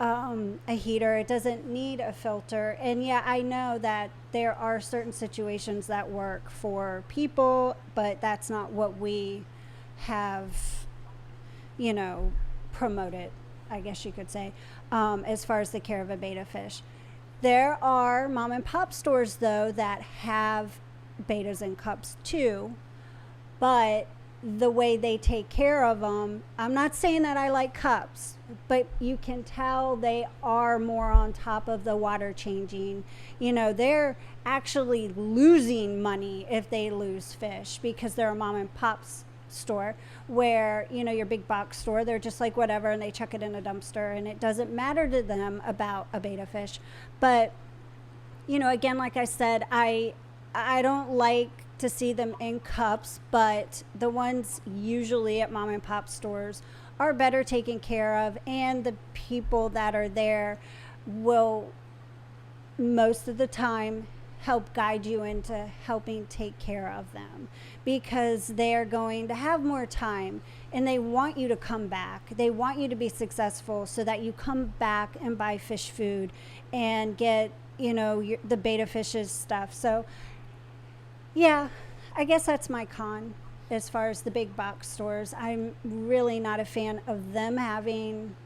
a heater. It doesn't need a filter. And yeah, I know that there are certain situations that work for people, but that's not what we have, promoted, I guess you could say, as far as the care of a betta fish. There are mom and pop stores, though, that have bettas in cups too, but the way they take care of them, I'm not saying that I like cups, but you can tell they are more on top of the water changing. They're actually losing money if they lose fish because they're a mom and pop's store, where, your big box store, they're just like whatever, and they chuck it in a dumpster and it doesn't matter to them about a betta fish. But, again, like I said, I don't like to see them in cups, but the ones usually at mom and pop stores are better taken care of, and the people that are there will most of the time help guide you into helping take care of them, because they're going to have more time and they want you to come back. They want you to be successful so that you come back and buy fish food and get, the beta fishes stuff. So yeah, I guess that's my con as far as the big box stores. I'm really not a fan of them having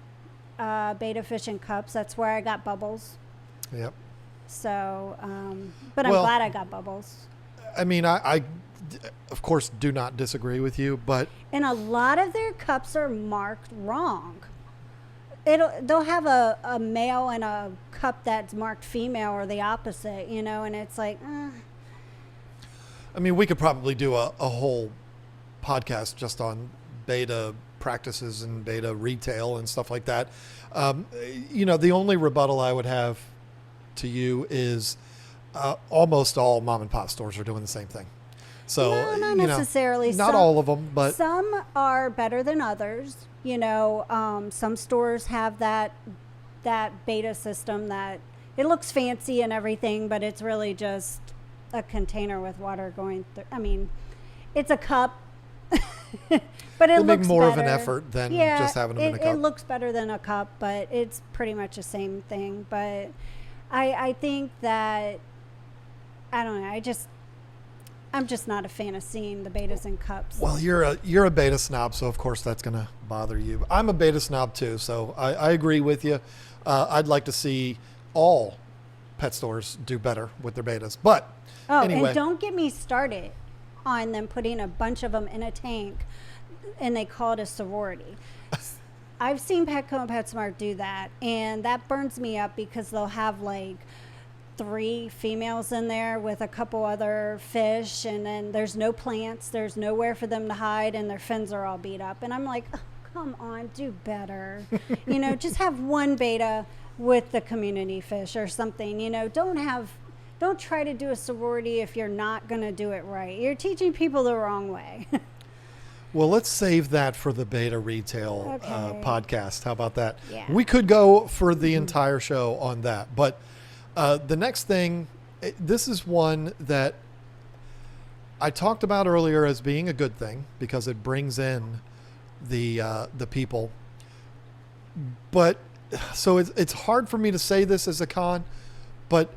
beta fish in cups. That's where I got Bubbles. Yep. So, but I'm glad I got Bubbles. I mean, I of course do not disagree with you, but and a lot of their cups are marked wrong. They'll have a male and a cup that's marked female or the opposite, and it's like, I mean, we could probably do a whole podcast just on beta practices and beta retail and stuff like that. The only rebuttal I would have to you is almost all mom and pop stores are doing the same thing. So, no, not necessarily. Not all of them, but some are better than others. Some stores have that beta system that it looks fancy and everything, but it's really just a container with water going through. I mean, it's a cup, but it looks more better. of an effort than just having them in a cup. It looks better than a cup, but it's pretty much the same thing. But I think that, I don't know, I'm just not a fan of seeing the betas in cups. Well, you're a beta snob, so of course that's going to bother you. I'm a beta snob too, so I agree with you. I'd like to see all pet stores do better with their betas. But anyway. And don't get me started on them putting a bunch of them in a tank and they call it a sorority. I've seen Petco and PetSmart do that, and that burns me up because they'll have like 3 females in there with a couple other fish, and then there's no plants, there's nowhere for them to hide, and their fins are all beat up. And I'm like, oh, come on, do better. Just have one beta with the community fish or something. Don't try to do a sorority if you're not going to do it right. You're teaching people the wrong way. Well, let's save that for the beta retail podcast. How about that? Yeah. We could go for the entire show on that. But the next thing, this is one that I talked about earlier as being a good thing because it brings in the people. But so it's hard for me to say this as a con, but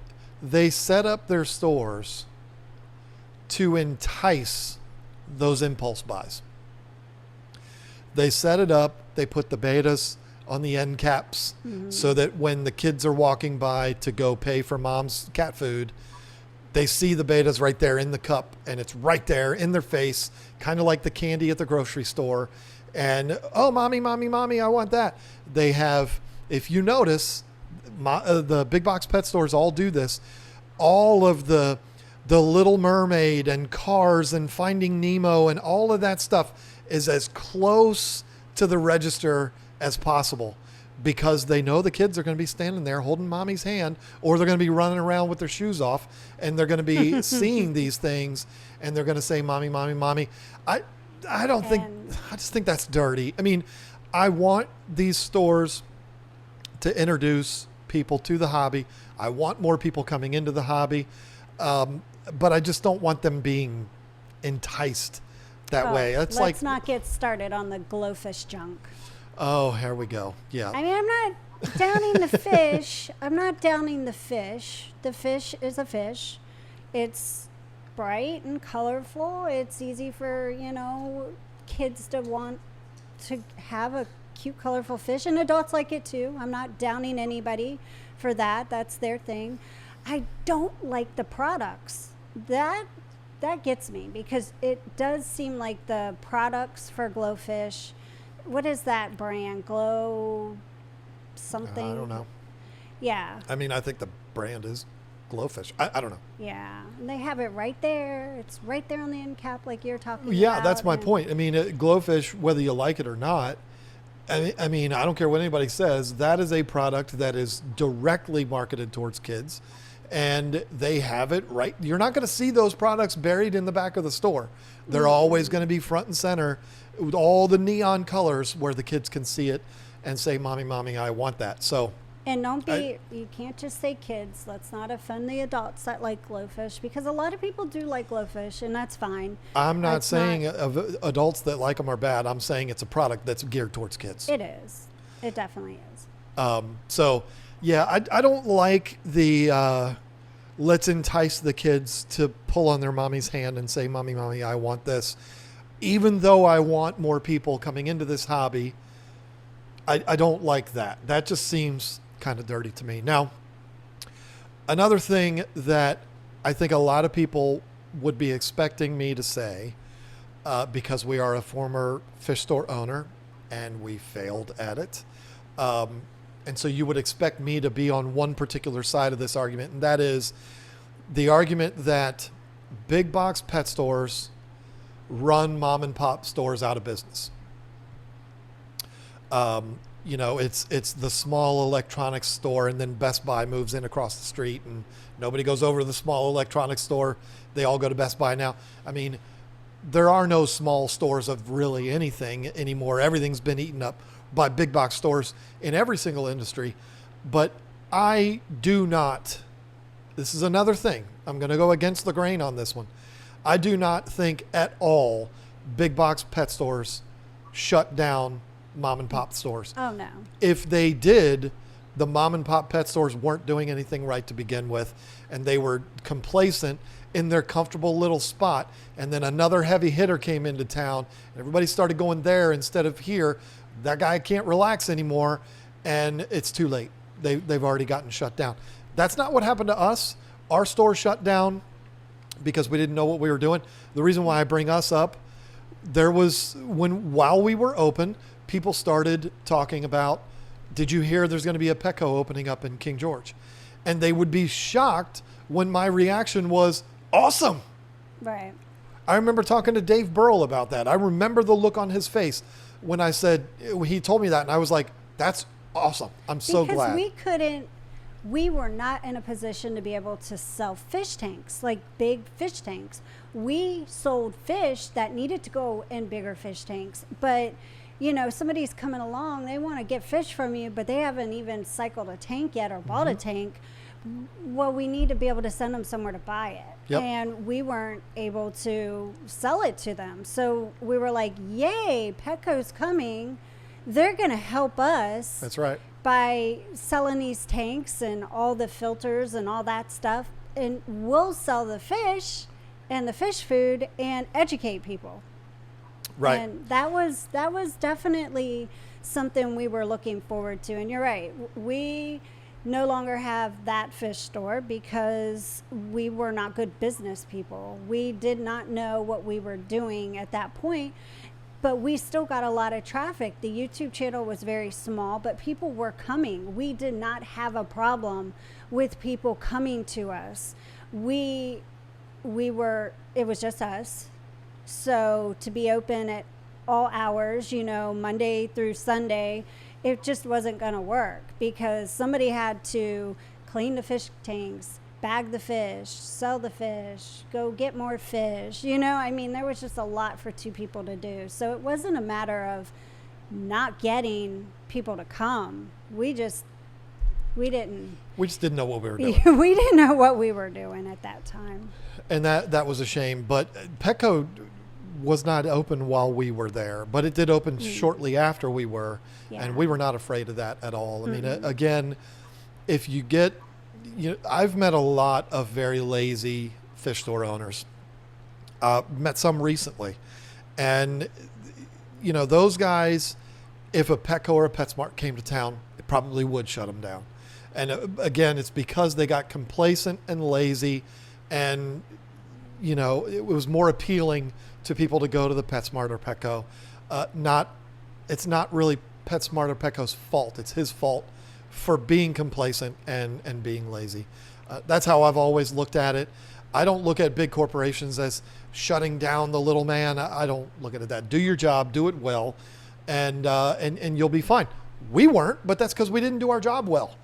they set up their stores to entice those impulse buys. They set it up. They put the betas on the end caps so that when the kids are walking by to go pay for mom's cat food, they see the betas right there in the cup, and it's right there in their face, kind of like the candy at the grocery store. And, oh, mommy, I want that. They have, if you notice, the big box pet stores all do this. All of the Little Mermaid and Cars and Finding Nemo and all of that stuff is as close to the register as possible because they know the kids are going to be standing there holding mommy's hand, or they're going to be running around with their shoes off, and they're going to be seeing these things, and they're going to say, mommy. I just think that's dirty. I mean, I want these stores to introduce people to the hobby. I want more people coming into the hobby. But I just don't want them being enticed that way. Let's not get started on the glowfish junk. Oh, here we go. Yeah. I mean, I'm not downing the fish. I'm not downing the fish. The fish is a fish. It's bright and colorful. It's easy for, kids to want to have a cute, colorful fish, and adults like it too. I'm not downing anybody for that. That's their thing. I don't like the products. That gets me because it does seem like the products for glowfish. What is that brand? Glow something? I don't know. Yeah. I mean, I think the brand is Glowfish. I don't know. Yeah. And they have it right there. It's right there on the end cap like you're talking about. Yeah, that's my point. I mean, Glowfish, whether you like it or not, I mean, I don't care what anybody says, that is a product that is directly marketed towards kids. And they have it right. You're not going to see those products buried in the back of the store. They're always going to be front and center with all the neon colors where the kids can see it and say, mommy, I want that. So And don't be, you can't just say kids. Let's not offend the adults that like glowfish, because a lot of people do like glowfish, and that's fine. I'm not It's saying of adults that like them are bad. I'm saying it's a product that's geared towards kids. It is. It definitely is. So, yeah, I don't like the let's entice the kids to pull on their mommy's hand and say, Mommy, Mommy, I want this. Even though I want more people coming into this hobby, I don't like that. That just seems kind of dirty to me. Now, another thing that I think a lot of people would be expecting me to say, because we are a former fish store owner and we failed at it. And so you would expect me to be on one particular side of this argument, and that is the argument that big box pet stores run mom and pop stores out of business. It's the small electronics store, and then Best Buy moves in across the street, and nobody goes over to the small electronics store. They all go to Best Buy now. I mean, there are no small stores of really anything anymore. Everything's been eaten up by big box stores in every single industry. But I do not, this is another thing, I'm going to go against the grain on this one. I do not think at all big box pet stores shut down mom and pop stores. Oh, no. If they did, the mom and pop pet stores weren't doing anything right to begin with, and they were complacent in their comfortable little spot. And then another heavy hitter came into town, and everybody started going there instead of here. That guy can't relax anymore, and it's too late. They've already gotten shut down. That's not what happened to us. Our store shut down because we didn't know what we were doing. The reason why I bring us up, while we were open, people started talking about, did you hear there's going to be a Petco opening up in King George? And they would be shocked when my reaction was, awesome. Right. I remember talking to Dave Burrell about that. I remember the look on his face when I said, he told me that, and I was like, that's awesome. I'm so glad. Because we were not in a position to be able to sell fish tanks, like big fish tanks. We sold fish that needed to go in bigger fish tanks. But, somebody's coming along, they want to get fish from you, but they haven't even cycled a tank yet or bought a tank. Well, we need to be able to send them somewhere to buy it. Yep. And we weren't able to sell it to them. So we were like, yay, Petco's coming. They're going to help us. That's right. By selling these tanks and all the filters and all that stuff. And we'll sell the fish and the fish food and educate people. Right. And that was definitely something we were looking forward to. And you're right. We no longer have that fish store because we were not good business people. We did not know what we were doing at that point, but we still got a lot of traffic. The YouTube channel was very small, but people were coming. We did not have a problem with people coming to us. It was just us. So to be open at all hours, Monday through Sunday, it just wasn't going to work because somebody had to clean the fish tanks, bag the fish, sell the fish, go get more fish. There was just a lot for two people to do. So it wasn't a matter of not getting people to come. We just didn't know what we were doing. We didn't know what we were doing at that time. And that was a shame. But Petco was not open while we were there, but it did open shortly after we were. Yeah. And we were not afraid of that at all. I mean, again, if you get, I've met a lot of very lazy fish store owners. Met some recently. And, those guys, if a Petco or a PetSmart came to town, it probably would shut them down. And again, it's because they got complacent and lazy, and, it was more appealing to people to go to the PetSmart or Petco. It's not really PetSmart or Petco's fault. It's his fault for being complacent and being lazy. That's how I've always looked at it. I don't look at big corporations as shutting down the little man. I don't look at it that. Do your job, do it well, and you'll be fine. We weren't, but that's because we didn't do our job well.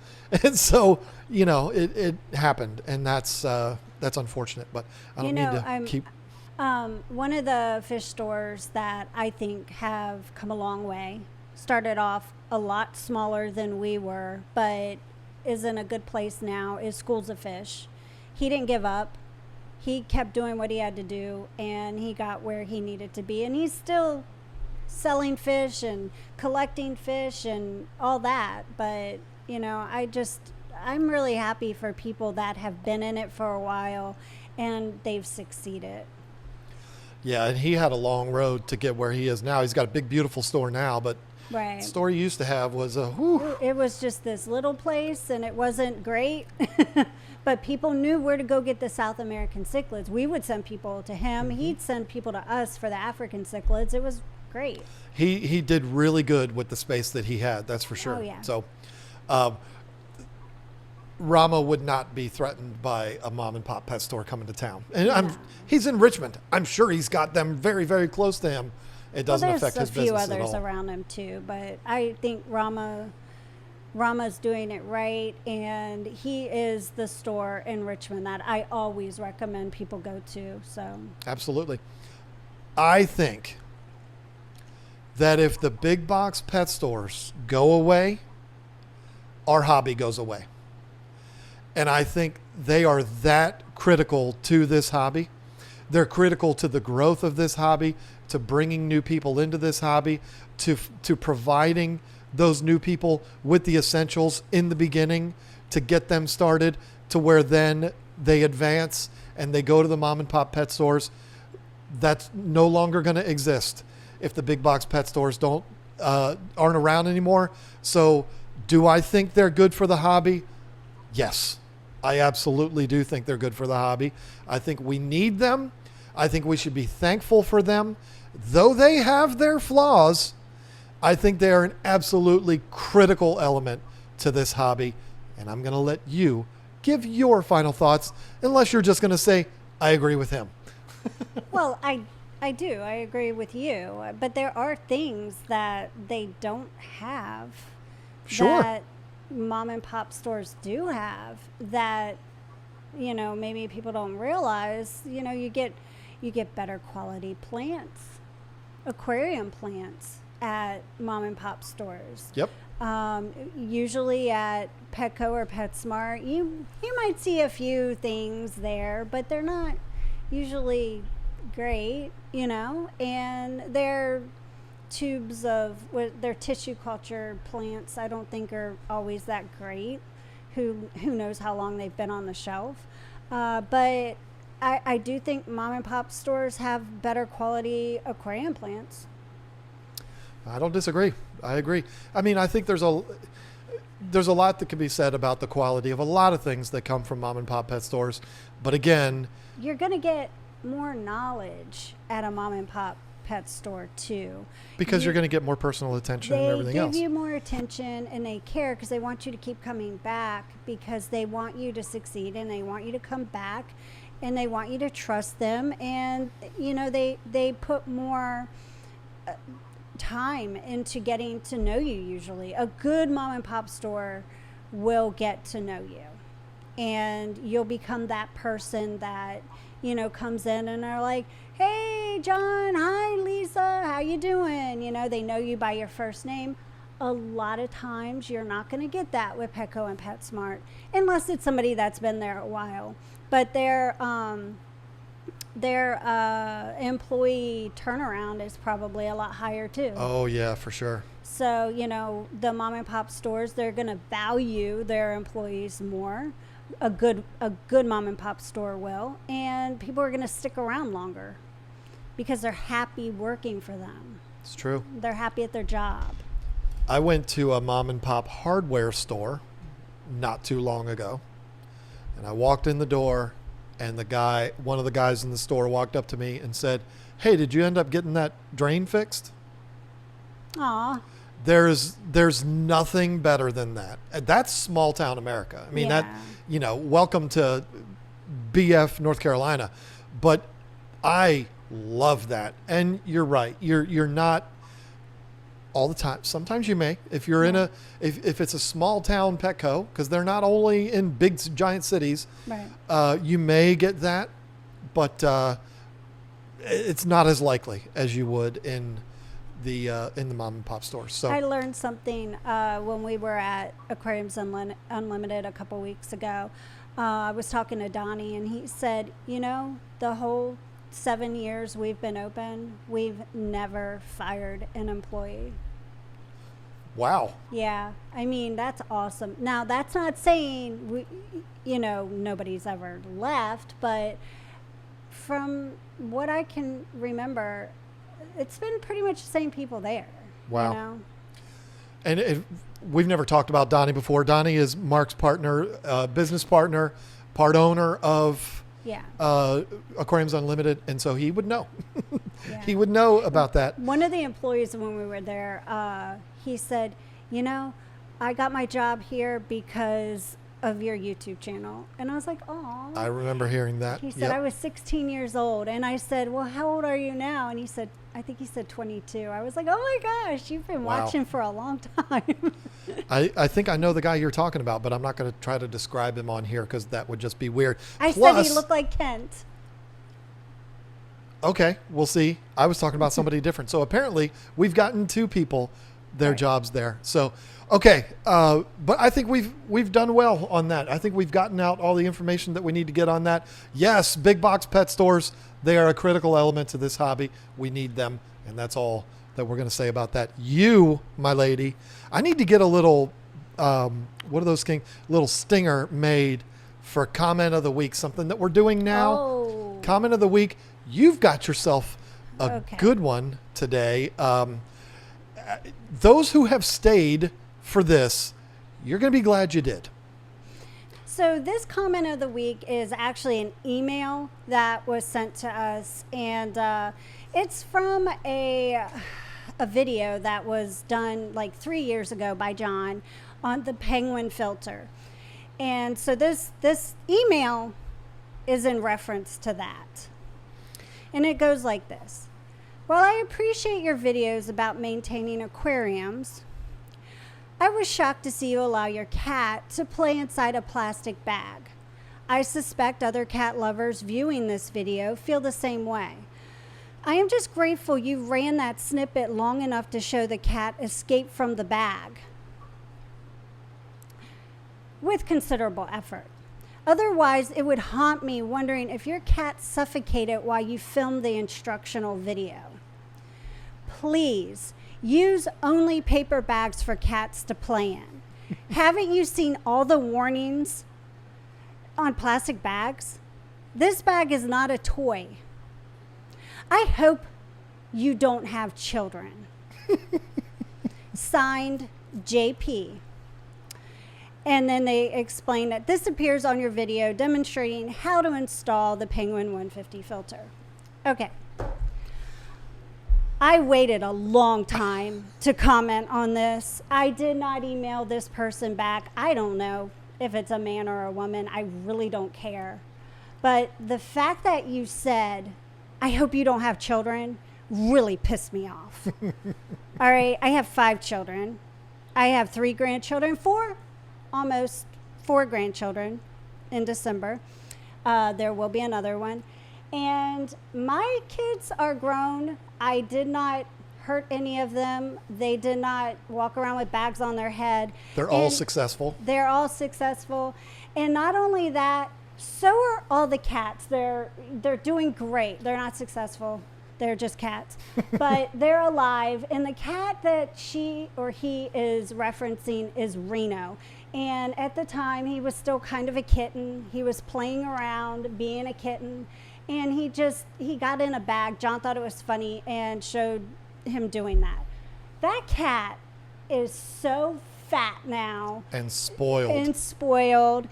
And so, it happened, and that's unfortunate, but I don't need to keep. One of the fish stores that I think have come a long way started off a lot smaller than we were, but is in a good place now is Schools of Fish. He didn't give up. He kept doing what he had to do, and he got where he needed to be. And he's still selling fish and collecting fish and all that. But, you know, I'm really happy for people that have been in it for a while and they've succeeded. Yeah, and he had a long road to get where he is now. He's got a big, beautiful store now, but Right. the store he used to have was a whew. It was just this little place, and it wasn't great. But people knew where to go get the South American cichlids. We would send people to him. He'd send people to us for the African cichlids. It was great. He did really good with the space that he had, that's for sure. Oh, yeah. So Rama would not be threatened by a mom and pop pet store coming to town. And he's in Richmond. I'm sure he's got them very, very close to him. It doesn't affect his business at all. There's a few others around him too, but I think Rama's doing it right, and he is the store in Richmond that I always recommend people go to. So Absolutely. I think that if the big box pet stores go away, our hobby goes away. And I think they are that critical to this hobby. They're critical to the growth of this hobby, to bringing new people into this hobby, to providing those new people with the essentials in the beginning to get them started, to where then they advance and they go to the mom and pop pet stores. That's no longer going to exist if the big box pet stores aren't around anymore. So do I think they're good for the hobby? Yes, I absolutely do think they're good for the hobby. I think we need them. I think we should be thankful for them. Though they have their flaws, I think they are an absolutely critical element to this hobby. And I'm going to let you give your final thoughts, unless you're just going to say, I agree with him. Well, I do. I agree with you. But there are things that they don't have Sure. that mom and pop stores do have that, you know, maybe people don't realize. You know, you get better quality plants, aquarium plants at mom and pop stores. Yep. Usually at Petco or PetSmart, you might see a few things there, but they're not usually great, you know, and they're tubes of their tissue culture plants I don't think are always that great. Who knows how long they've been on the shelf. But I do think mom and pop stores have better quality aquarium plants. I don't disagree. I agree. I mean, I think there's a lot that can be said about the quality of a lot of things that come from mom and pop pet stores. But again, you're going to get more knowledge at a mom and pop pet store too, because you're going to get more personal attention and everything else. They give you more attention, and they care because they want you to keep coming back, because they want you to succeed, and they want you to come back, and they want you to trust them. And you know, they put more time into getting to know you. Usually a good mom and pop store will get to know you, and you'll become that person that, you know, comes in and are like, hey John, hi Lisa, how you doing? You know, they know you by your first name. A lot of times you're not going to get that with Petco and PetSmart, unless it's somebody that's been there a while. But their employee turnaround is probably a lot higher too. Oh yeah, for sure. So, you know, the mom and pop stores, they're going to value their employees more. A good mom and pop store will, and people are going to stick around longer because they're happy working for them. It's true. They're happy at their job. I went to a mom and pop hardware store not too long ago, and I walked in the door, and one of the guys in the store walked up to me and said, hey, did you end up getting that drain fixed? Aw. There's nothing better than that. That's small town America. I mean, that, you know, welcome to BF, North Carolina. But I love that. And you're right. You're not all the time. Sometimes you may, if you're in if it's a small town Petco, because they're not only in big giant cities, right. You may get that, but it's not as likely as you would in in the mom and pop stores. So I learned something when we were at Aquariums Unlimited a couple weeks ago. I was talking to Donnie, and he said, the whole 7 years we've been open, we've never fired an employee. wow. Yeah, I mean, that's awesome. Now, that's not saying nobody's ever left, but from what I can remember, it's been pretty much the same people there. Wow. And we've never talked about Donnie before. Donnie is Mark's partner, business partner, part owner of Aquariums Unlimited, and so he would know. Yeah. He would know about that. One of the employees when we were there, he said, I got my job here because of your YouTube channel. And I was like, oh. I remember hearing that. He said, I was 16 years old. And I said, well, how old are you now? And he said, I think he said 22. I was like, oh my gosh, you've been watching for a long time. I think I know the guy you're talking about, but I'm not going to try to describe him on here because that would just be weird. I said he looked like Kent. Okay, we'll see. I was talking about somebody different. So apparently we've gotten two people their jobs there. So, okay. But I think we've done well on that. I think we've gotten out all the information that we need to get on that. Yes, big box pet stores, they are a critical element to this hobby. We need them. And that's all that we're going to say about that. You, my lady, I need to get a little, what are those little stinger made for comment of the week, something that we're doing now. Oh. Comment of the week. You've got yourself a good one today. Those who have stayed for this, you're going to be glad you did. So this comment of the week is actually an email that was sent to us, and it's from a video that was done like 3 years ago by John on the penguin filter. And so this email is in reference to that. And it goes like this. While I appreciate your videos about maintaining aquariums, I was shocked to see you allow your cat to play inside a plastic bag. I suspect other cat lovers viewing this video feel the same way. I am just grateful you ran that snippet long enough to show the cat escape from the bag with considerable effort. Otherwise, it would haunt me wondering if your cat suffocated while you filmed the instructional video. Please use only paper bags for cats to play in. Haven't you seen all the warnings on plastic bags? This bag is not a toy. I hope you don't have children. Signed, JP. And then they explain that this appears on your video demonstrating how to install the Penguin 150 filter. Okay. I waited a long time to comment on this. I did not email this person back. I don't know if it's a man or a woman. I really don't care. But the fact that you said, I hope you don't have children, really pissed me off. All right, I have 5 children. I have 3 grandchildren, almost 4 grandchildren in December. There will be another one. And my kids are grown. I did not hurt any of them. They did not walk around with bags on their head. They're all successful. They're all successful. And not only that, so are all the cats. They're doing great. They're not successful. They're just cats. But they're alive. And the cat that she or he is referencing is Reno. And at the time, he was still kind of a kitten. He was playing around, being a kitten. And he got in a bag. John thought it was funny and showed him doing that. That cat is so fat now. And spoiled.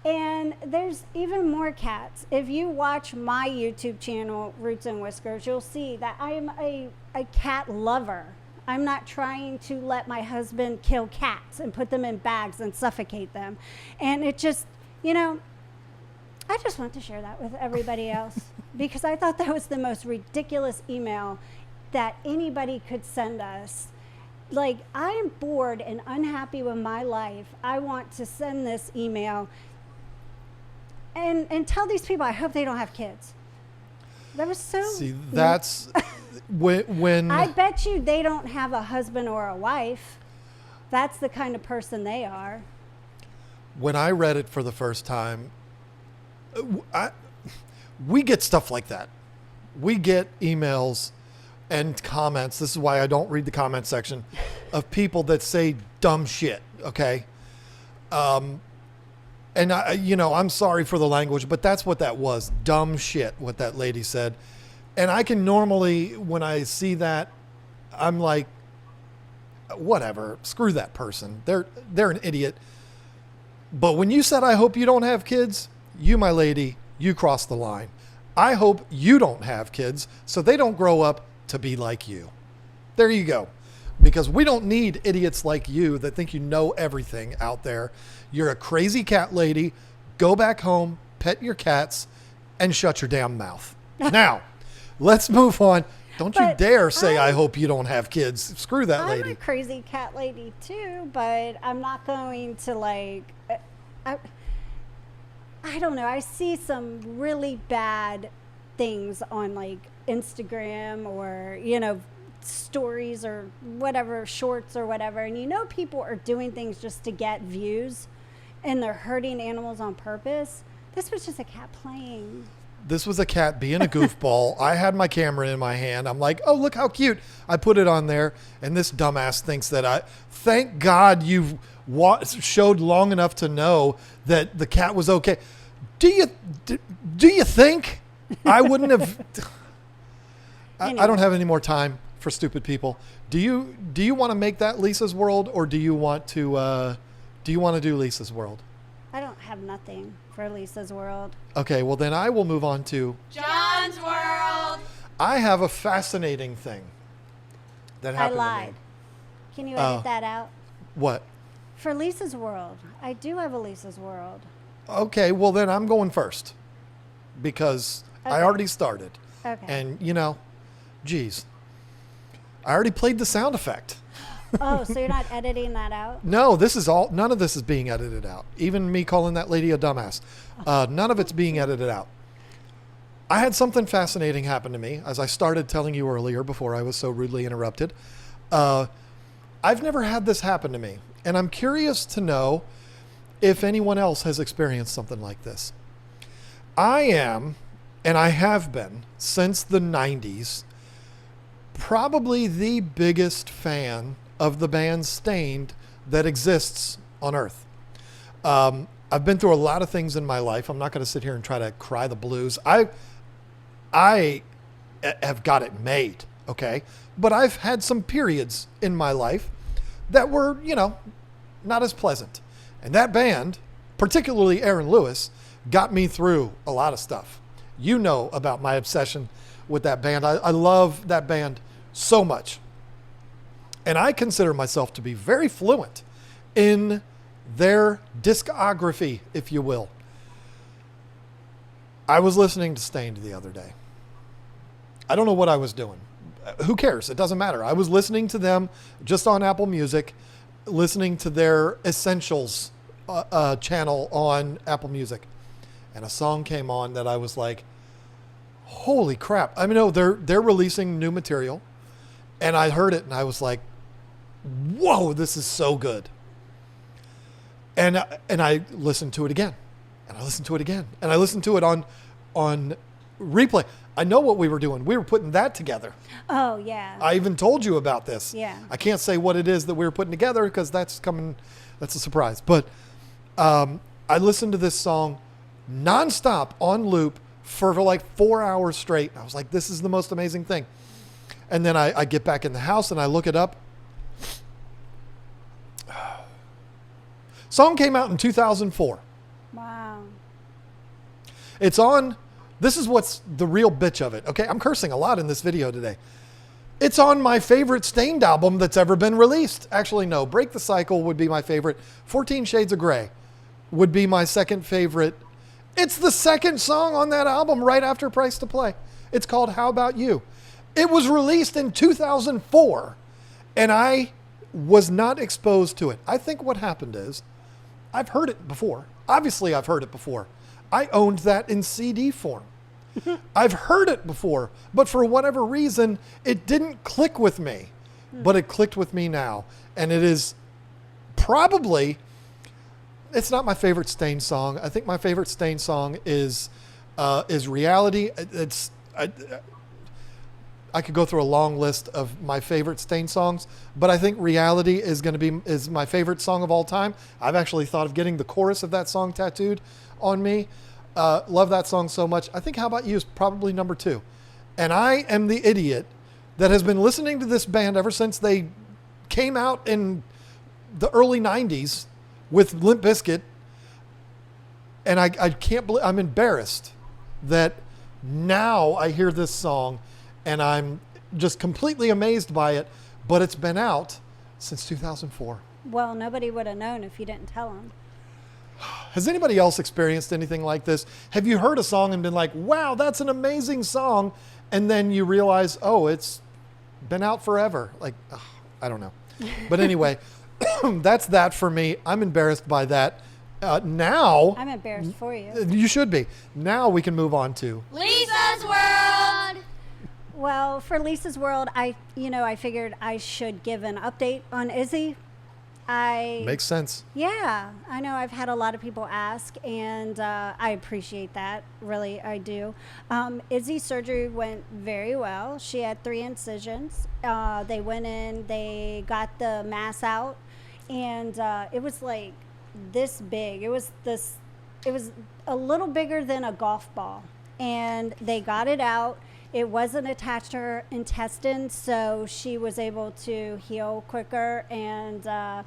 And there's even more cats. If you watch my YouTube channel, Roots and Whiskers, you'll see that I am a cat lover. I'm not trying to let my husband kill cats and put them in bags and suffocate them. And it just, I just want to share that with everybody else because I thought that was the most ridiculous email that anybody could send us. Like, I'm bored and unhappy with my life. I want to send this email and tell these people I hope they don't have kids. That was so... See, that's when I bet you they don't have a husband or a wife. That's the kind of person they are. when I read it for the first time, we get stuff like that. We get emails and comments. This is why I don't read the comment section of people that say dumb shit. Okay. And I'm sorry for the language, but that's what that was. Dumb shit, what that lady said. And I can normally, when I see that, I'm like, whatever, screw that person. They're an idiot. But when you said, I hope you don't have kids, you, my lady, you crossed the line. I hope you don't have kids so they don't grow up to be like you. There you go. Because we don't need idiots like you that think you know everything out there. You're a crazy cat lady. Go back home, pet your cats, and shut your damn mouth. Now, let's move on. Don't you dare say, I hope you don't have kids. Screw that lady. I'm a crazy cat lady too, but I'm not going to I don't know. I see some really bad things on Instagram or, stories or whatever, shorts or whatever. And people are doing things just to get views and they're hurting animals on purpose. This was just a cat playing. This was a cat being a goofball. I had my camera in my hand. I'm like, oh, look how cute. I put it on there. And this dumbass thinks that thank God you've showed long enough to know that the cat was okay. Do you think I wouldn't have? I don't have any more time for stupid people. Do you want to make that Lisa's World, or do you want to do Lisa's World? I don't have nothing for Lisa's World. Okay, well then I will move on to John's World. I have a fascinating thing that happened I lied. to me. Can you edit that out? What? For Lisa's World. I do have a Lisa's World. Okay, well then I'm going first because I Okay. already started. Okay. And geez, I already played the sound effect. Oh, so you're not editing that out? No, none of this is being edited out. Even me calling that lady a dumbass. None of it's being edited out. I had something fascinating happen to me, as I started telling you earlier before I was so rudely interrupted. I've never had this happen to me, and I'm curious to know if anyone else has experienced something like this. I am, and I have been since the 90s, probably the biggest fan of the band Stained that exists on Earth. I've been through a lot of things in my life. I'm not going to sit here and try to cry the blues. I have got it made, okay? But I've had some periods in my life that were, not as pleasant. And that band, particularly Aaron Lewis, got me through a lot of stuff. You know about my obsession with that band. I love that band so much. And I consider myself to be very fluent in their discography, if you will. I was listening to Stained the other day. I don't know what I was doing. Who cares? It doesn't matter. I was listening to them just on Apple Music, listening to their Essentials channel on Apple Music. And a song came on that I was like, holy crap. I mean, no, they're releasing new material. And I heard it and I was like, whoa, this is so good. And I listened to it again. And I listened to it again. And I listened to it on replay. I know what we were doing. We were putting that together. Oh, yeah. I even told you about this. Yeah. I can't say what it is that we were putting together because that's a surprise. But I listened to this song nonstop on loop for like 4 hours straight. I was like, this is the most amazing thing. And then I get back in the house and I look it up. Song came out in 2004. Wow. It's on, this is what's the real bitch of it. Okay, I'm cursing a lot in this video today. It's on my favorite Stained album that's ever been released. Actually, no, Break the Cycle would be my favorite. 14 Shades of Grey would be my second favorite. It's the second song on that album right after Price to Play. It's called How About You. It was released in 2004 and I was not exposed to it. I think what happened is I've heard it before. Obviously, I've heard it before. I owned that in CD form. I've heard it before, but for whatever reason, it didn't click with me. But it clicked with me now. And it is probably, it's not my favorite Stain song. I think my favorite Stain song is Reality. I could go through a long list of my favorite Stain songs, but I think Reality is my favorite song of all time. I've actually thought of getting the chorus of that song tattooed on me. Love that song so much. I think How About You is probably number 2. And I am the idiot that has been listening to this band ever since they came out in the early 90s with Limp Bizkit. And I can't believe, I'm embarrassed that now I hear this song and I'm just completely amazed by it, but it's been out since 2004. Well, nobody would have known if you didn't tell them. Has anybody else experienced anything like this? Have you heard a song and been like, wow, that's an amazing song, and then you realize, oh, it's been out forever? Like, I don't know. But anyway, that's that for me. I'm embarrassed by that. Now... I'm embarrassed for you. You should be. Now we can move on to... Lisa's World. Well, for Lisa's World, I figured I should give an update on Izzy. Makes sense. Yeah, I know I've had a lot of people ask, and I appreciate that. Really, I do. Izzy's surgery went very well. She had 3 incisions. They went in, they got the mass out, and it was like this big. It was a little bigger than a golf ball, and they got it out. It wasn't attached to her intestines, so she was able to heal quicker, and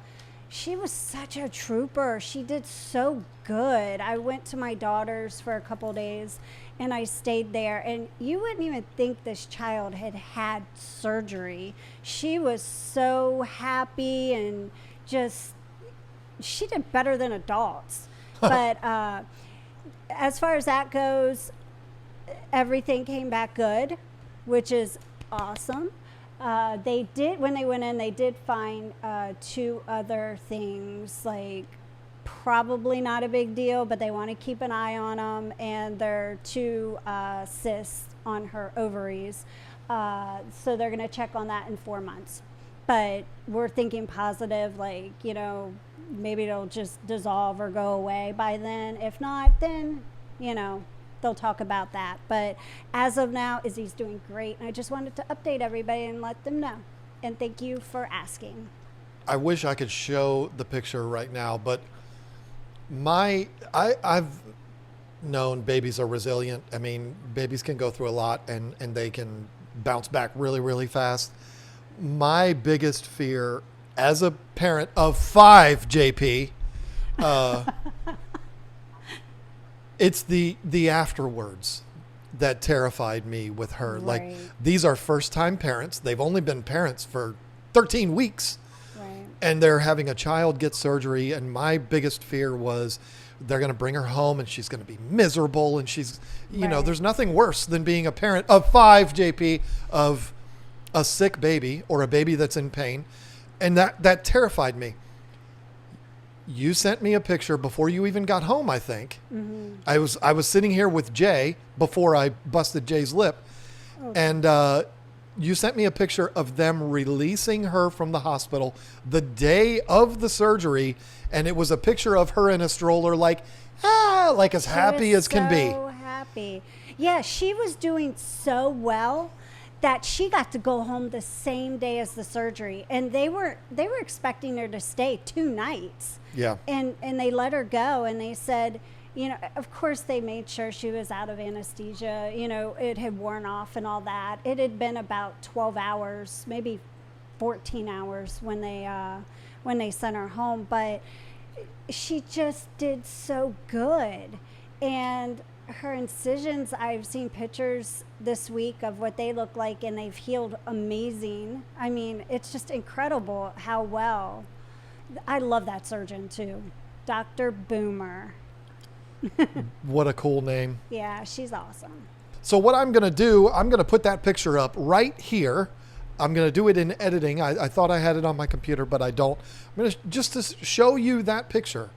she was such a trooper. She did so good. I went to my daughter's for a couple days, and I stayed there, and you wouldn't even think this child had had surgery. She was so happy, and she did better than adults. But as far as that goes, everything came back good, which is awesome. They did, when they went in, they did find 2 other things, like probably not a big deal, but they want to keep an eye on them, and there are 2 cysts on her ovaries. So they're going to check on that in 4 months. But we're thinking positive, like, maybe it'll just dissolve or go away by then. If not, then, they'll talk about that. But as of now, Izzy's doing great. And I just wanted to update everybody and let them know. And thank you for asking. I wish I could show the picture right now, but I've known babies are resilient. I mean, babies can go through a lot and they can bounce back really, really fast. My biggest fear as a parent of 5, JP, it's the afterwards that terrified me with her. Right. Like, these are first-time parents. They've only been parents for 13 weeks. Right. And they're having a child get surgery. And my biggest fear was they're going to bring her home and she's going to be miserable. And she's, Right. there's nothing worse than being a parent of 5, JP, of a sick baby or a baby that's in pain. And that terrified me. You sent me a picture before you even got home, I think. Mm-hmm. I was sitting here with Jay before I busted Jay's lip. Okay. And you sent me a picture of them releasing her from the hospital the day of the surgery. And it was a picture of her in a stroller, like as happy as can be. So happy. Yeah, she was doing so well that she got to go home the same day as the surgery, and they were expecting her to stay 2 nights. Yeah. And they let her go, and they said, of course they made sure she was out of anesthesia. It had worn off and all that. It had been about 12 hours, maybe 14 hours when they sent her home, but she just did so good. And her incisions, I've seen pictures this week of what they look like, and they've healed amazing. I mean, it's just incredible how well. I love that surgeon too, Dr. Boomer. What a cool name. Yeah, she's awesome. So what I'm going to do, I'm going to put that picture up right here. I'm going to do it in editing. I thought I had it on my computer, but I don't. I'm going to just to show you that picture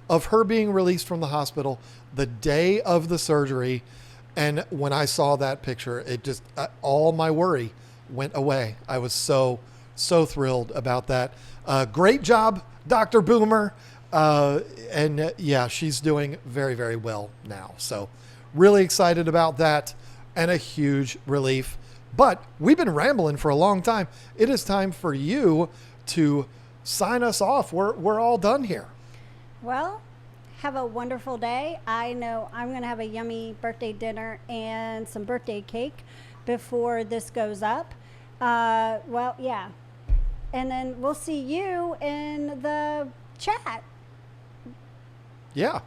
of her being released from the hospital the day of the surgery. And when I saw that picture, it just, all my worry went away. I was so thrilled about that. Great job, Dr. Boomer. Yeah, she's doing very, very well now. So really excited about that and a huge relief. But we've been rambling for a long time. It is time for you to sign us off. We're all done here. Well, have a wonderful day. I know I'm going to have a yummy birthday dinner and some birthday cake before this goes up. Well, yeah. And then we'll see you in the chat. Yeah.